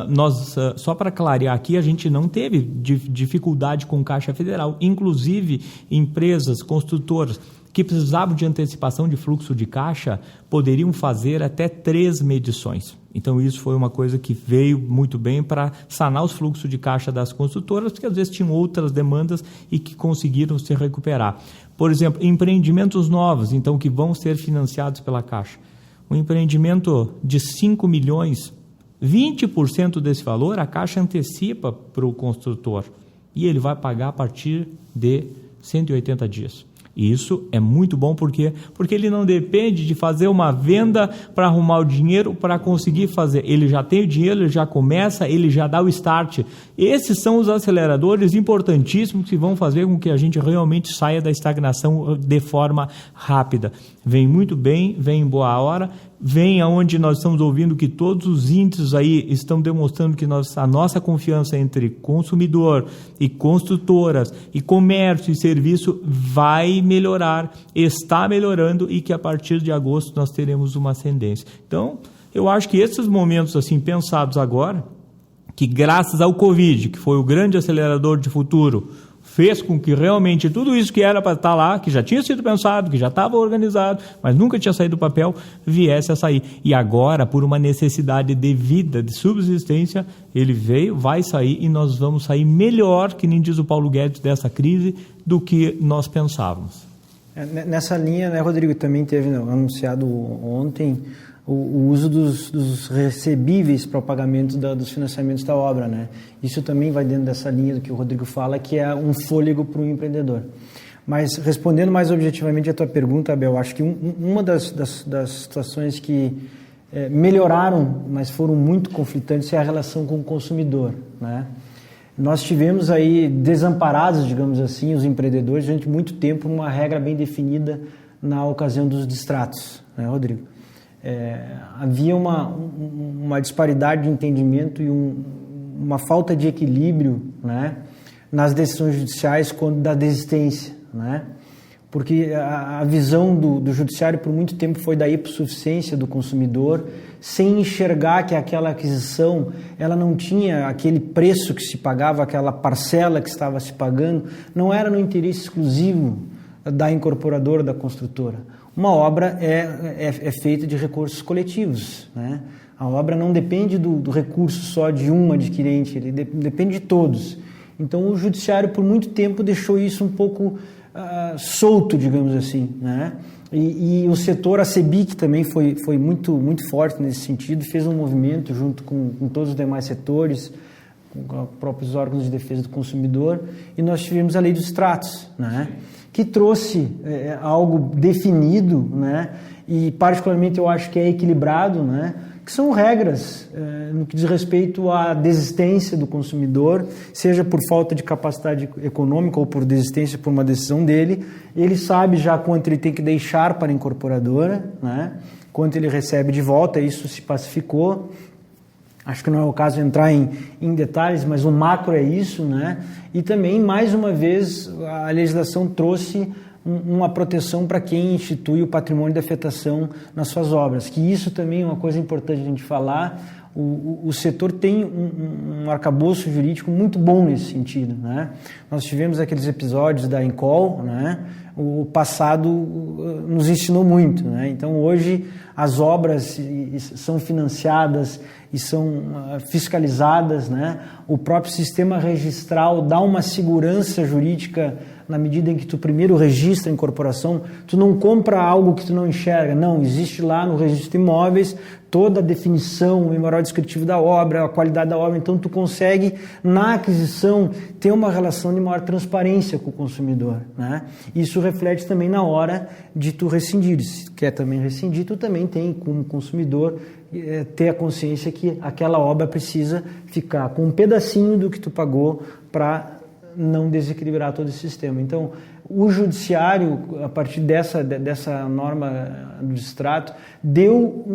nós, só para clarear aqui, a gente não teve dificuldade com Caixa Federal, inclusive empresas, construtoras que precisavam de antecipação de fluxo de caixa poderiam fazer até 3 medições. Então isso foi uma coisa que veio muito bem para sanar os fluxos de caixa das construtoras, porque às vezes tinham outras demandas e que conseguiram se recuperar. Por exemplo, empreendimentos novos, então, que vão ser financiados pela Caixa. Um empreendimento de 5 milhões, 20% desse valor a Caixa antecipa para o construtor e ele vai pagar a partir de 180 dias. E isso é muito bom porque ele não depende de fazer uma venda para arrumar o dinheiro para conseguir fazer. Ele já tem o dinheiro, ele já começa, ele já dá o start. Esses são os aceleradores importantíssimos que vão fazer com que a gente realmente saia da estagnação de forma rápida. Vem muito bem, vem em boa hora, vem aonde nós estamos ouvindo que todos os índices aí estão demonstrando que a nossa confiança entre consumidor e construtoras e comércio e serviço vai melhorar, está melhorando e que a partir de agosto nós teremos uma ascendência. Então, eu acho que esses momentos assim pensados agora, que graças ao Covid, que foi o grande acelerador de futuro, fez com que realmente tudo isso que era para estar lá, que já tinha sido pensado, que já estava organizado, mas nunca tinha saído do papel, viesse a sair. E agora, por uma necessidade de vida, de subsistência, ele veio, vai sair e nós vamos sair melhor, que nem diz o Paulo Guedes, dessa crise, do que nós pensávamos. Nessa linha, né, Rodrigo, também teve anunciado ontem o uso dos recebíveis para o pagamento dos financiamentos da obra, né? Isso também vai dentro dessa linha do que o Rodrigo fala, que é um fôlego para o empreendedor. Mas, respondendo mais objetivamente a tua pergunta, Abel, acho que uma das situações que melhoraram, mas foram muito conflitantes, é a relação com o consumidor, né? Nós tivemos aí desamparados, digamos assim, os empreendedores durante muito tempo, uma regra bem definida na ocasião dos distratos, né, Rodrigo? Havia uma disparidade de entendimento e uma falta de equilíbrio, né, nas decisões judiciais quando da desistência, né? Porque a visão do judiciário por muito tempo foi da hipossuficiência do consumidor, sem enxergar que aquela aquisição ela não tinha aquele preço que se pagava, aquela parcela que estava se pagando, não era no interesse exclusivo da incorporadora, da construtora. Uma obra é feita de recursos coletivos, né? A obra não depende do recurso só de um adquirente, ele depende de todos. Então o judiciário por muito tempo deixou isso um pouco solto, digamos assim, né? E o setor, a CEBIC também foi muito, muito forte nesse sentido, fez um movimento junto com todos os demais setores, com os próprios órgãos de defesa do consumidor, e nós tivemos a lei dos distratos, né? Que trouxe algo definido, né? E particularmente eu acho que é equilibrado, né? Que são regras no que diz respeito à desistência do consumidor, seja por falta de capacidade econômica ou por desistência por uma decisão dele. Ele sabe já quanto ele tem que deixar para a incorporadora, né? Quanto ele recebe de volta, isso se pacificou. Acho que não é o caso de entrar em detalhes, mas o macro é isso, né? E também, mais uma vez, a legislação trouxe uma proteção para quem institui o patrimônio de afetação nas suas obras, que isso também é uma coisa importante a gente falar. O setor tem um arcabouço jurídico muito bom nesse sentido, né? Nós tivemos aqueles episódios da Encol, né? O passado nos ensinou muito, né? Então hoje as obras são financiadas e são fiscalizadas, né? O próprio sistema registral dá uma segurança jurídica na medida em que tu primeiro registra a incorporação, tu não compra algo que tu não enxerga, não, existe lá no registro de imóveis toda a definição, o memorial descritivo da obra, a qualidade da obra, então tu consegue na aquisição ter uma relação de maior transparência com o consumidor, né? Isso reflete também na hora de tu rescindir, se tu quer também rescindir, tu também tem como consumidor ter a consciência que aquela obra precisa ficar com um pedacinho do que tu pagou para não desequilibrar todo esse sistema. Então, o judiciário, a partir dessa norma do distrato, deu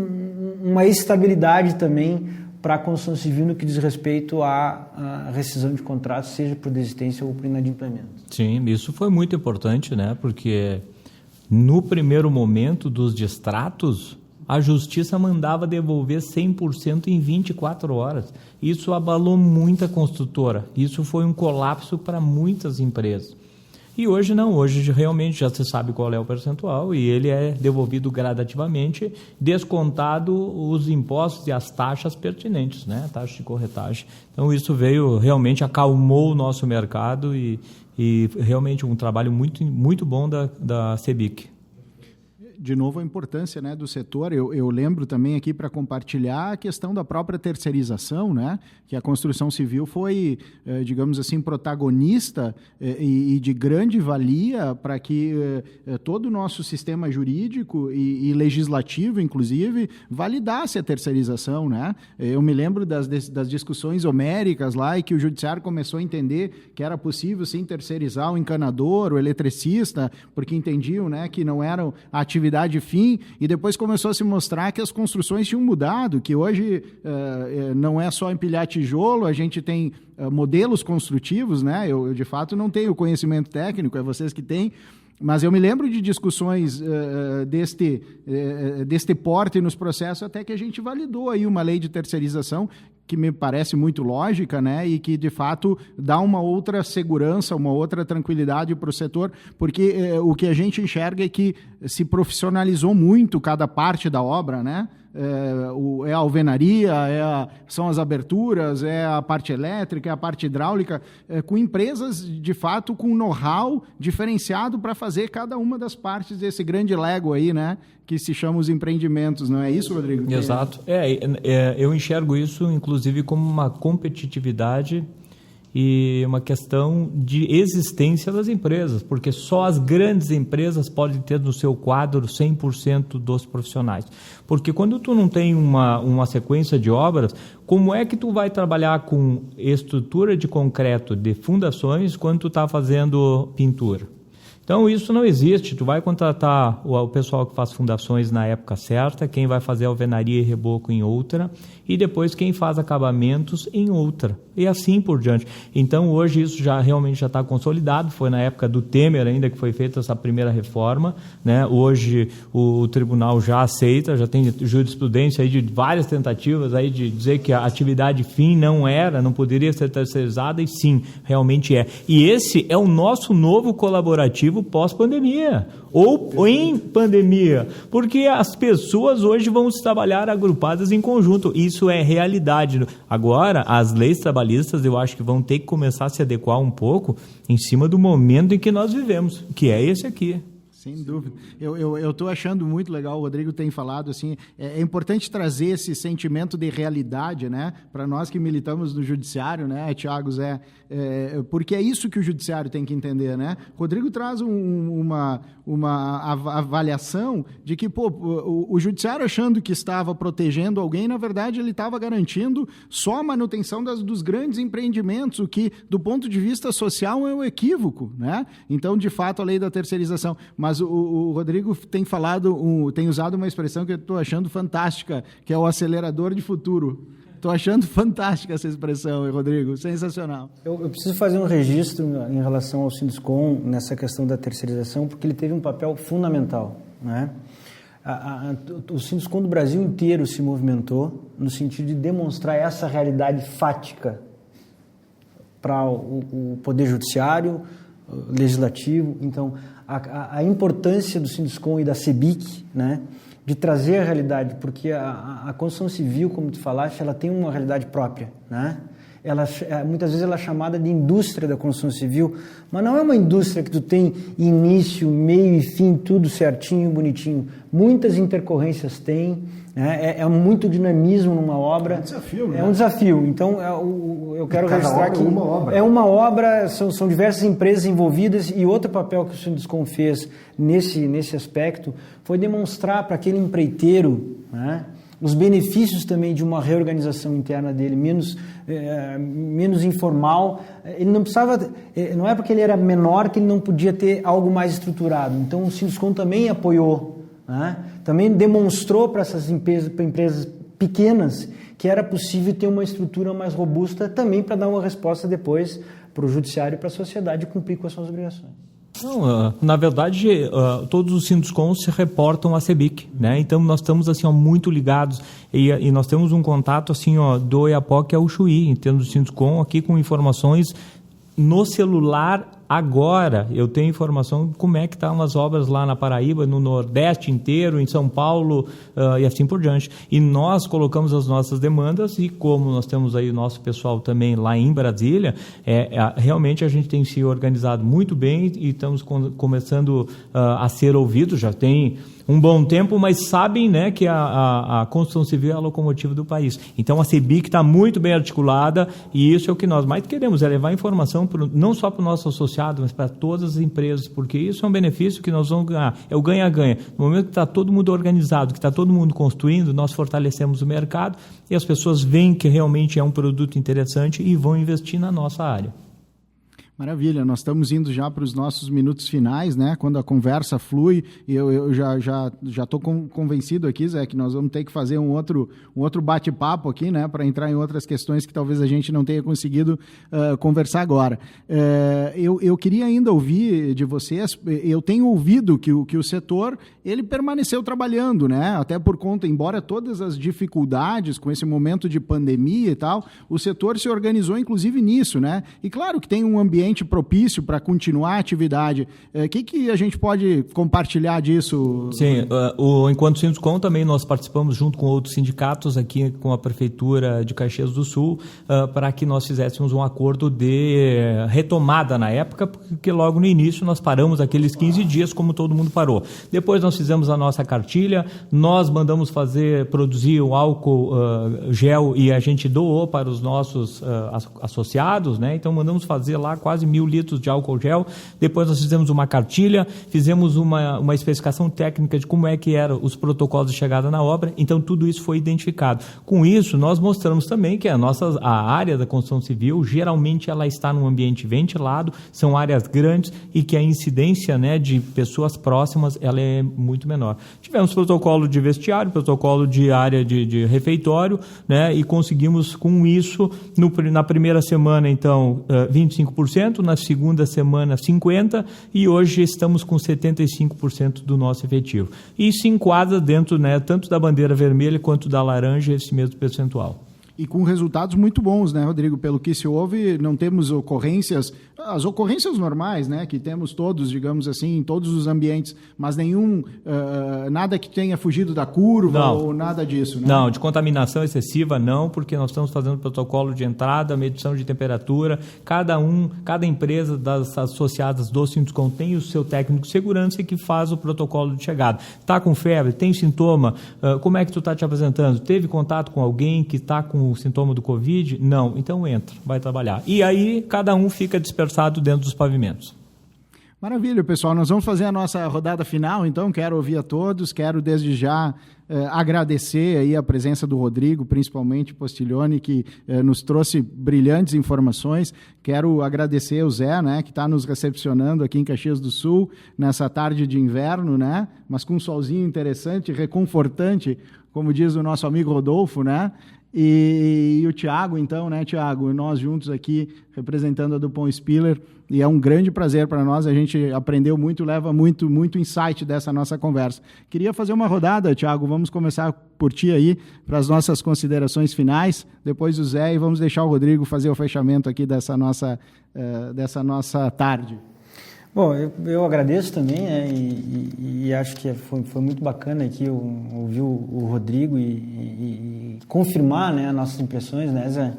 uma estabilidade também para a construção civil no que diz respeito à rescisão de contratos, seja por desistência ou por inadimplemento. Sim, isso foi muito importante, né? Porque no primeiro momento dos distratos, a justiça mandava devolver 100% em 24 horas. Isso abalou muita construtora. Isso foi um colapso para muitas empresas. E hoje não, hoje realmente já se sabe qual é o percentual e ele é devolvido gradativamente, descontado os impostos e as taxas pertinentes, né? Taxa de corretagem. Então isso veio, realmente acalmou o nosso mercado e realmente um trabalho muito, muito bom da CEBIC. De novo, a importância, né, do setor. Eu lembro também aqui para compartilhar a questão da própria terceirização, né, que a construção civil foi, digamos assim, protagonista e de grande valia para que todo o nosso sistema jurídico e legislativo, inclusive, validasse a terceirização, né? Eu me lembro das discussões homéricas lá e que o judiciário começou a entender que era possível, sim, terceirizar o encanador, o eletricista, porque entendiam, né, que não eram atividade fim, e depois começou a se mostrar que as construções tinham mudado, que hoje não é só empilhar tijolo, a gente tem modelos construtivos, né? Eu de fato não tenho conhecimento técnico, é vocês que têm, mas eu me lembro de discussões deste porte nos processos, até que a gente validou aí uma lei de terceirização que me parece muito lógica, né? E que, de fato, dá uma outra segurança, uma outra tranquilidade para o setor, porque o que a gente enxerga é que se profissionalizou muito cada parte da obra, né? É a alvenaria, são as aberturas, é a parte elétrica, é a parte hidráulica, com empresas, de fato, com know-how diferenciado para fazer cada uma das partes desse grande Lego aí, né? Que se chama os empreendimentos, não é isso, Rodrigo? Exato. Eu enxergo isso, inclusive, como uma competitividade e uma questão de existência das empresas, porque só as grandes empresas podem ter no seu quadro 100% dos profissionais. Porque quando tu não tem uma sequência de obras, como é que tu vai trabalhar com estrutura de concreto de fundações quando tu está fazendo pintura? Então, isso não existe. Tu vai contratar o pessoal que faz fundações na época certa, quem vai fazer alvenaria e reboco em outra, e depois quem faz acabamentos em outra. E assim por diante. Então, hoje isso realmente já está consolidado. Foi na época do Temer ainda que foi feita essa primeira reforma, né? Hoje o tribunal já aceita, já tem jurisprudência aí de várias tentativas aí de dizer que a atividade fim não poderia ser terceirizada, e sim, realmente é. E esse é o nosso novo colaborativo pós-pandemia, ou em pandemia, porque as pessoas hoje vão se trabalhar agrupadas em conjunto. Isso é realidade. Agora, as leis trabalhistas, eu acho que vão ter que começar a se adequar um pouco em cima do momento em que nós vivemos, que é esse aqui. Sem dúvida. Eu estou achando muito legal, o Rodrigo tem falado, assim, é importante trazer esse sentimento de realidade, né, para nós que militamos no judiciário, né, Thiago, Zé, porque é isso que o judiciário tem que entender, né? Rodrigo traz uma avaliação de que, o judiciário achando que estava protegendo alguém, na verdade ele estava garantindo só a manutenção dos grandes empreendimentos, o que, do ponto de vista social, é um equívoco, né? Então, de fato, a lei da terceirização. Mas o Rodrigo tem tem usado uma expressão que eu estou achando fantástica, que é o acelerador de futuro. Estou achando fantástica essa expressão, Rodrigo, sensacional. Eu preciso fazer um registro em relação ao Sinduscom nessa questão da terceirização, porque ele teve um papel fundamental, né? O Sinduscom do Brasil inteiro se movimentou no sentido de demonstrar essa realidade fática para o Poder Judiciário, Legislativo. Então, a importância do Sinduscom e da CEBIC, né, de trazer a realidade, porque a construção civil, como tu falaste, ela tem uma realidade própria, né? Muitas vezes ela é chamada de indústria da construção civil, mas não é uma indústria que tu tem início, meio e fim, tudo certinho, bonitinho. Muitas intercorrências tem, né? É muito dinamismo numa obra. É um desafio, né? É um desafio. Então, eu quero registrar que é uma obra, são diversas empresas envolvidas, e outro papel que o Sinduscom fez nesse aspecto foi demonstrar para aquele empreiteiro, né, os benefícios também de uma reorganização interna dele, menos informal. Ele não precisava, não é porque ele era menor que ele não podia ter algo mais estruturado. Então o Sinduscom também apoiou, né? Também demonstrou para essas empresas pequenas que era possível ter uma estrutura mais robusta, também para dar uma resposta depois para o judiciário e para a sociedade cumprir com as suas obrigações. Não, na verdade, todos os Sinduscoms se reportam à CEBIC, né? Então nós estamos assim, muito ligados, e nós temos um contato assim, do Oiapoque ao Chuí, em termos do Sinduscom, aqui com informações no celular. Agora eu tenho informação de como é que estão as obras lá na Paraíba, no Nordeste inteiro, em São Paulo, e assim por diante. E nós colocamos as nossas demandas, e como nós temos aí o nosso pessoal também lá em Brasília, realmente a gente tem se organizado muito bem e estamos começando a ser ouvidos. Já tem um bom tempo, mas sabem, né, que a construção civil é a locomotiva do país. Então a CEBIC está muito bem articulada, e isso é o que nós mais queremos, é levar informação não só para o nosso associado, mas para todas as empresas, porque isso é um benefício que nós vamos ganhar, é o ganha-ganha. No momento que está todo mundo organizado, que está todo mundo construindo, nós fortalecemos o mercado, e as pessoas veem que realmente é um produto interessante e vão investir na nossa área. Maravilha, nós estamos indo já para os nossos minutos finais, né? Quando a conversa flui, e eu já estou convencido aqui, Zé, que nós vamos ter que fazer um outro bate-papo aqui, né? Para entrar em outras questões que talvez a gente não tenha conseguido conversar agora. Eu queria ainda ouvir de vocês, eu tenho ouvido que o setor, ele permaneceu trabalhando, né? Até por conta, embora todas as dificuldades com esse momento de pandemia e tal, o setor se organizou inclusive nisso, né? E claro que tem um ambiente propício para continuar a atividade. O que a gente pode compartilhar disso? Sim, enquanto Sinduscom também nós participamos junto com outros sindicatos aqui com a Prefeitura de Caxias do Sul para que nós fizéssemos um acordo de retomada na época, porque logo no início nós paramos aqueles 15 dias como todo mundo parou. Depois nós fizemos a nossa cartilha, nós mandamos produzir o álcool gel e a gente doou para os nossos associados, né? Então mandamos fazer lá quase 1.000 litros de álcool gel. Depois nós fizemos uma cartilha, fizemos uma especificação técnica de como é que eram os protocolos de chegada na obra. Então tudo isso foi identificado. Com isso nós mostramos também que a área da construção civil geralmente ela está num ambiente ventilado, são áreas grandes e que a incidência, né, de pessoas próximas ela é muito menor. Tivemos protocolo de vestiário, protocolo de área de refeitório, né, e conseguimos com isso na primeira semana então 25%, na segunda semana 50% e hoje estamos com 75% do nosso efetivo. E se enquadra dentro, né, tanto da bandeira vermelha quanto da laranja esse mesmo percentual. E com resultados muito bons, né, Rodrigo? Pelo que se ouve, não temos as ocorrências normais, né, que temos todos, digamos assim, em todos os ambientes, mas nada que tenha fugido da curva não. Ou nada disso, né? Não, de contaminação excessiva não, porque nós estamos fazendo protocolo de entrada, medição de temperatura, cada empresa das associadas do Sinduscom tem o seu técnico de segurança que faz o protocolo de chegada. Está com febre, tem sintoma, como é que tu está te apresentando? Teve contato com alguém que está com o sintoma do Covid? Não, então entra, vai trabalhar. E aí cada um fica dispersado dentro dos pavimentos. Maravilha, pessoal. Nós vamos fazer a nossa rodada final, então quero ouvir a todos, quero desde já agradecer aí a presença do Rodrigo, principalmente Postiglione, que nos trouxe brilhantes informações. Quero agradecer o Zé, né, que está nos recepcionando aqui em Caxias do Sul, nessa tarde de inverno, né, mas com um solzinho interessante, reconfortante, como diz o nosso amigo Rodolfo, né? E o Thiago, então, né, Thiago? Nós juntos aqui, representando a Dupont Spiller, e é um grande prazer para nós, a gente aprendeu muito, leva muito, muito insight dessa nossa conversa. Queria fazer uma rodada, Thiago, vamos começar por ti aí, para as nossas considerações finais, depois o Zé, e vamos deixar o Rodrigo fazer o fechamento aqui dessa nossa tarde. Bom, eu agradeço também, né, e acho que foi muito bacana aqui ouvir o Rodrigo e confirmar, né, as nossas impressões, né, Zé?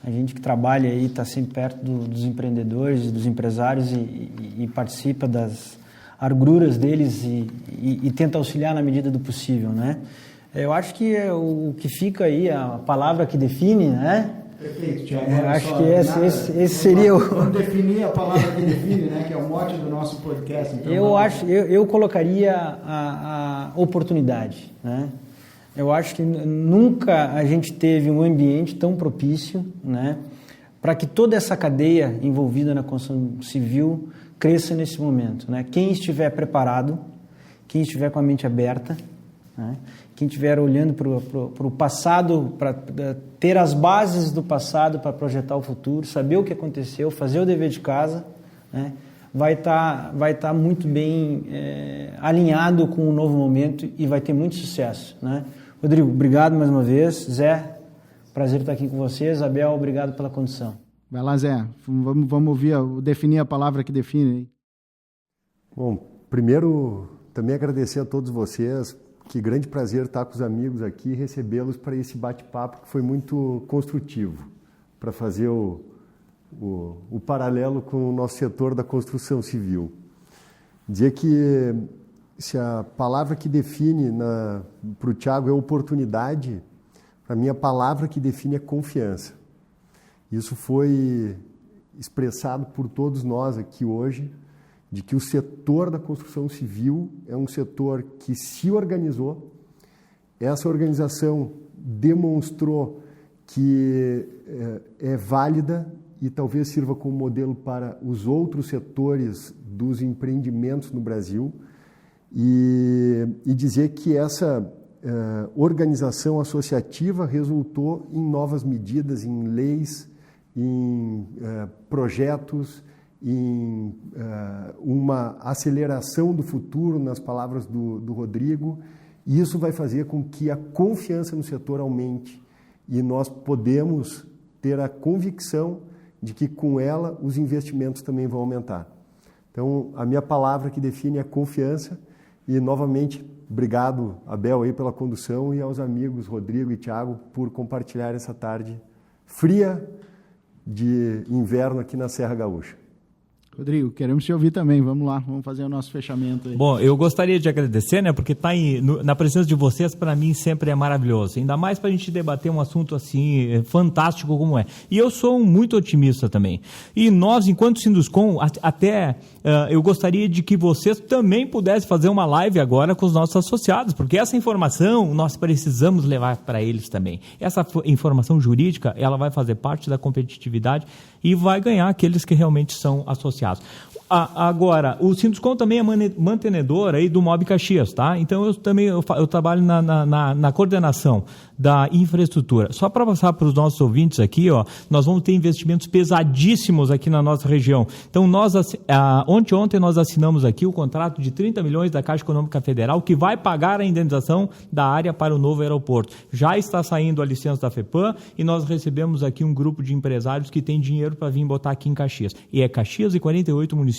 A gente que trabalha aí, está sempre perto dos empreendedores e dos empresários e participa das agruras deles e tenta auxiliar na medida do possível, né? Eu acho que o que fica aí, a palavra que define, né? Perfeito, Thiago. Acho que esse seria o... Vamos definir a palavra que define, né? Que é o mote do nosso podcast. Então, eu colocaria a oportunidade, né? Eu acho que nunca a gente teve um ambiente tão propício, né, para que toda essa cadeia envolvida na construção civil cresça nesse momento, né? Quem estiver preparado, quem estiver com a mente aberta, né, quem estiver olhando para o passado, para ter as bases do passado para projetar o futuro, saber o que aconteceu, fazer o dever de casa, né, vai estar muito bem alinhado com o novo momento e vai ter muito sucesso, né? Rodrigo, obrigado mais uma vez. Zé, prazer estar aqui com você. Isabel, obrigado pela condição. Vai lá, Zé. Vamos ouvir, definir a palavra que define. Bom, primeiro, também agradecer a todos vocês. Que grande prazer estar com os amigos aqui e recebê-los para esse bate-papo que foi muito construtivo, para fazer o paralelo com o nosso setor da construção civil. Dizer que se a palavra que define para o Thiago é oportunidade, para mim a palavra que define é confiança. Isso foi expressado por todos nós aqui hoje, de que o setor da construção civil é um setor que se organizou, essa organização demonstrou que é válida e talvez sirva como modelo para os outros setores dos empreendimentos no Brasil, e dizer que essa organização associativa resultou em novas medidas, em leis, em projetos, em uma aceleração do futuro, nas palavras do Rodrigo, e isso vai fazer com que a confiança no setor aumente, e nós podemos ter a convicção de que com ela os investimentos também vão aumentar. Então, a minha palavra que define é confiança, e novamente, obrigado, Abel, aí pela condução, e aos amigos Rodrigo e Thiago por compartilhar essa tarde fria de inverno aqui na Serra Gaúcha. Rodrigo, queremos te ouvir também, vamos lá, vamos fazer o nosso fechamento aí. Bom, eu gostaria de agradecer, né, porque estar na presença de vocês, para mim, sempre é maravilhoso, ainda mais para a gente debater um assunto assim, fantástico como é. E eu sou muito otimista também. E nós, enquanto Sinduscom, eu gostaria de que vocês também pudessem fazer uma live agora com os nossos associados, porque essa informação nós precisamos levar para eles também. Essa informação jurídica, ela vai fazer parte da competitividade e vai ganhar aqueles que realmente são associados. Agora, o Sinduscom também é mantenedor aí do Mob Caxias, tá? Então eu trabalho na coordenação da infraestrutura. Só para passar para os nossos ouvintes aqui, ó, nós vamos ter investimentos pesadíssimos aqui na nossa região. Então, ontem nós assinamos aqui o contrato de 30 milhões da Caixa Econômica Federal, que vai pagar a indenização da área para o novo aeroporto. Já está saindo a licença da FEPAM e nós recebemos aqui um grupo de empresários que tem dinheiro para vir botar aqui em Caxias. E é Caxias e 48 municípios.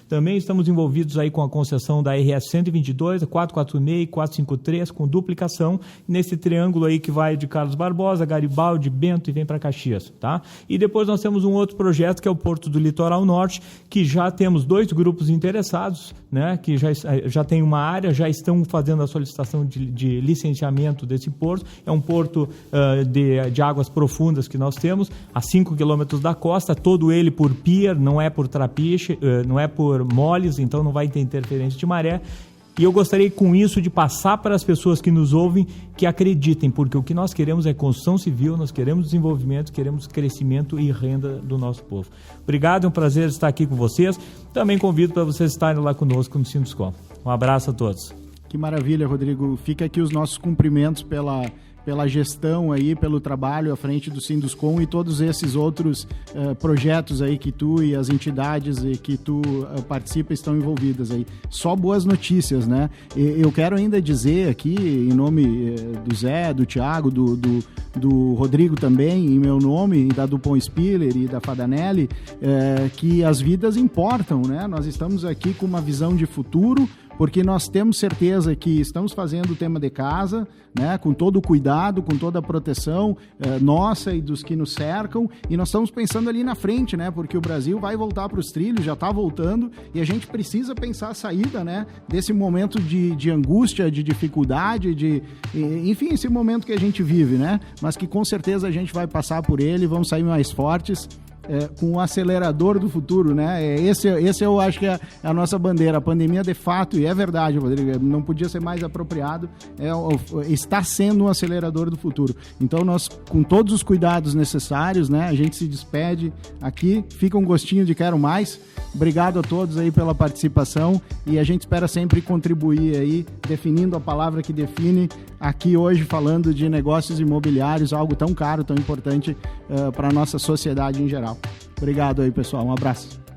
Também estamos envolvidos aí com a concessão da RS 122, 446 e 453, com duplicação, nesse triângulo aí que vai de Carlos Barbosa, Garibaldi, Bento e vem para Caxias, tá? E depois nós temos um outro projeto que é o Porto do Litoral Norte, que já temos 2 grupos interessados, né? Que já tem uma área, já estão fazendo a solicitação de licenciamento desse porto. É um porto de águas profundas que nós temos, a 5 quilômetros da costa, todo ele por pier, não é por trapiche, não é por moles, então não vai ter interferência de maré. E eu gostaria com isso de passar para as pessoas que nos ouvem que acreditem, porque o que nós queremos é construção civil, nós queremos desenvolvimento, queremos crescimento e renda do nosso povo. Obrigado, é um prazer estar aqui com vocês. Também convido para vocês estarem lá conosco no Sinduscom. Um abraço a todos. Que maravilha, Rodrigo. Fica aqui os nossos cumprimentos pela gestão aí, pelo trabalho à frente do Sinduscom e todos esses outros projetos aí que tu e as entidades que tu participa estão envolvidas aí. Só boas notícias, né? Eu quero ainda dizer aqui, em nome do Zé, do Thiago, do Rodrigo também, em meu nome, e da Dupont Spiller e da Fadanelli, que as vidas importam, né? Nós estamos aqui com uma visão de futuro, porque nós temos certeza que estamos fazendo o tema de casa, né, com todo o cuidado, com toda a proteção nossa e dos que nos cercam, e nós estamos pensando ali na frente, né, porque o Brasil vai voltar para os trilhos, já está voltando, e a gente precisa pensar a saída, né, desse momento de angústia, de dificuldade, enfim, esse momento que a gente vive, né, mas que com certeza a gente vai passar por ele e vamos sair mais fortes. Com o acelerador do futuro, né? Esse eu acho que é a nossa bandeira. A pandemia, de fato, e é verdade, Rodrigo, não podia ser mais apropriado, está sendo um acelerador do futuro. Então, nós, com todos os cuidados necessários, né? A gente se despede aqui, fica um gostinho de quero mais. Obrigado a todos aí pela participação e a gente espera sempre contribuir aí, definindo a palavra que define, aqui hoje falando de negócios imobiliários, algo tão caro, tão importante para a nossa sociedade em geral. Obrigado aí, pessoal. Um abraço.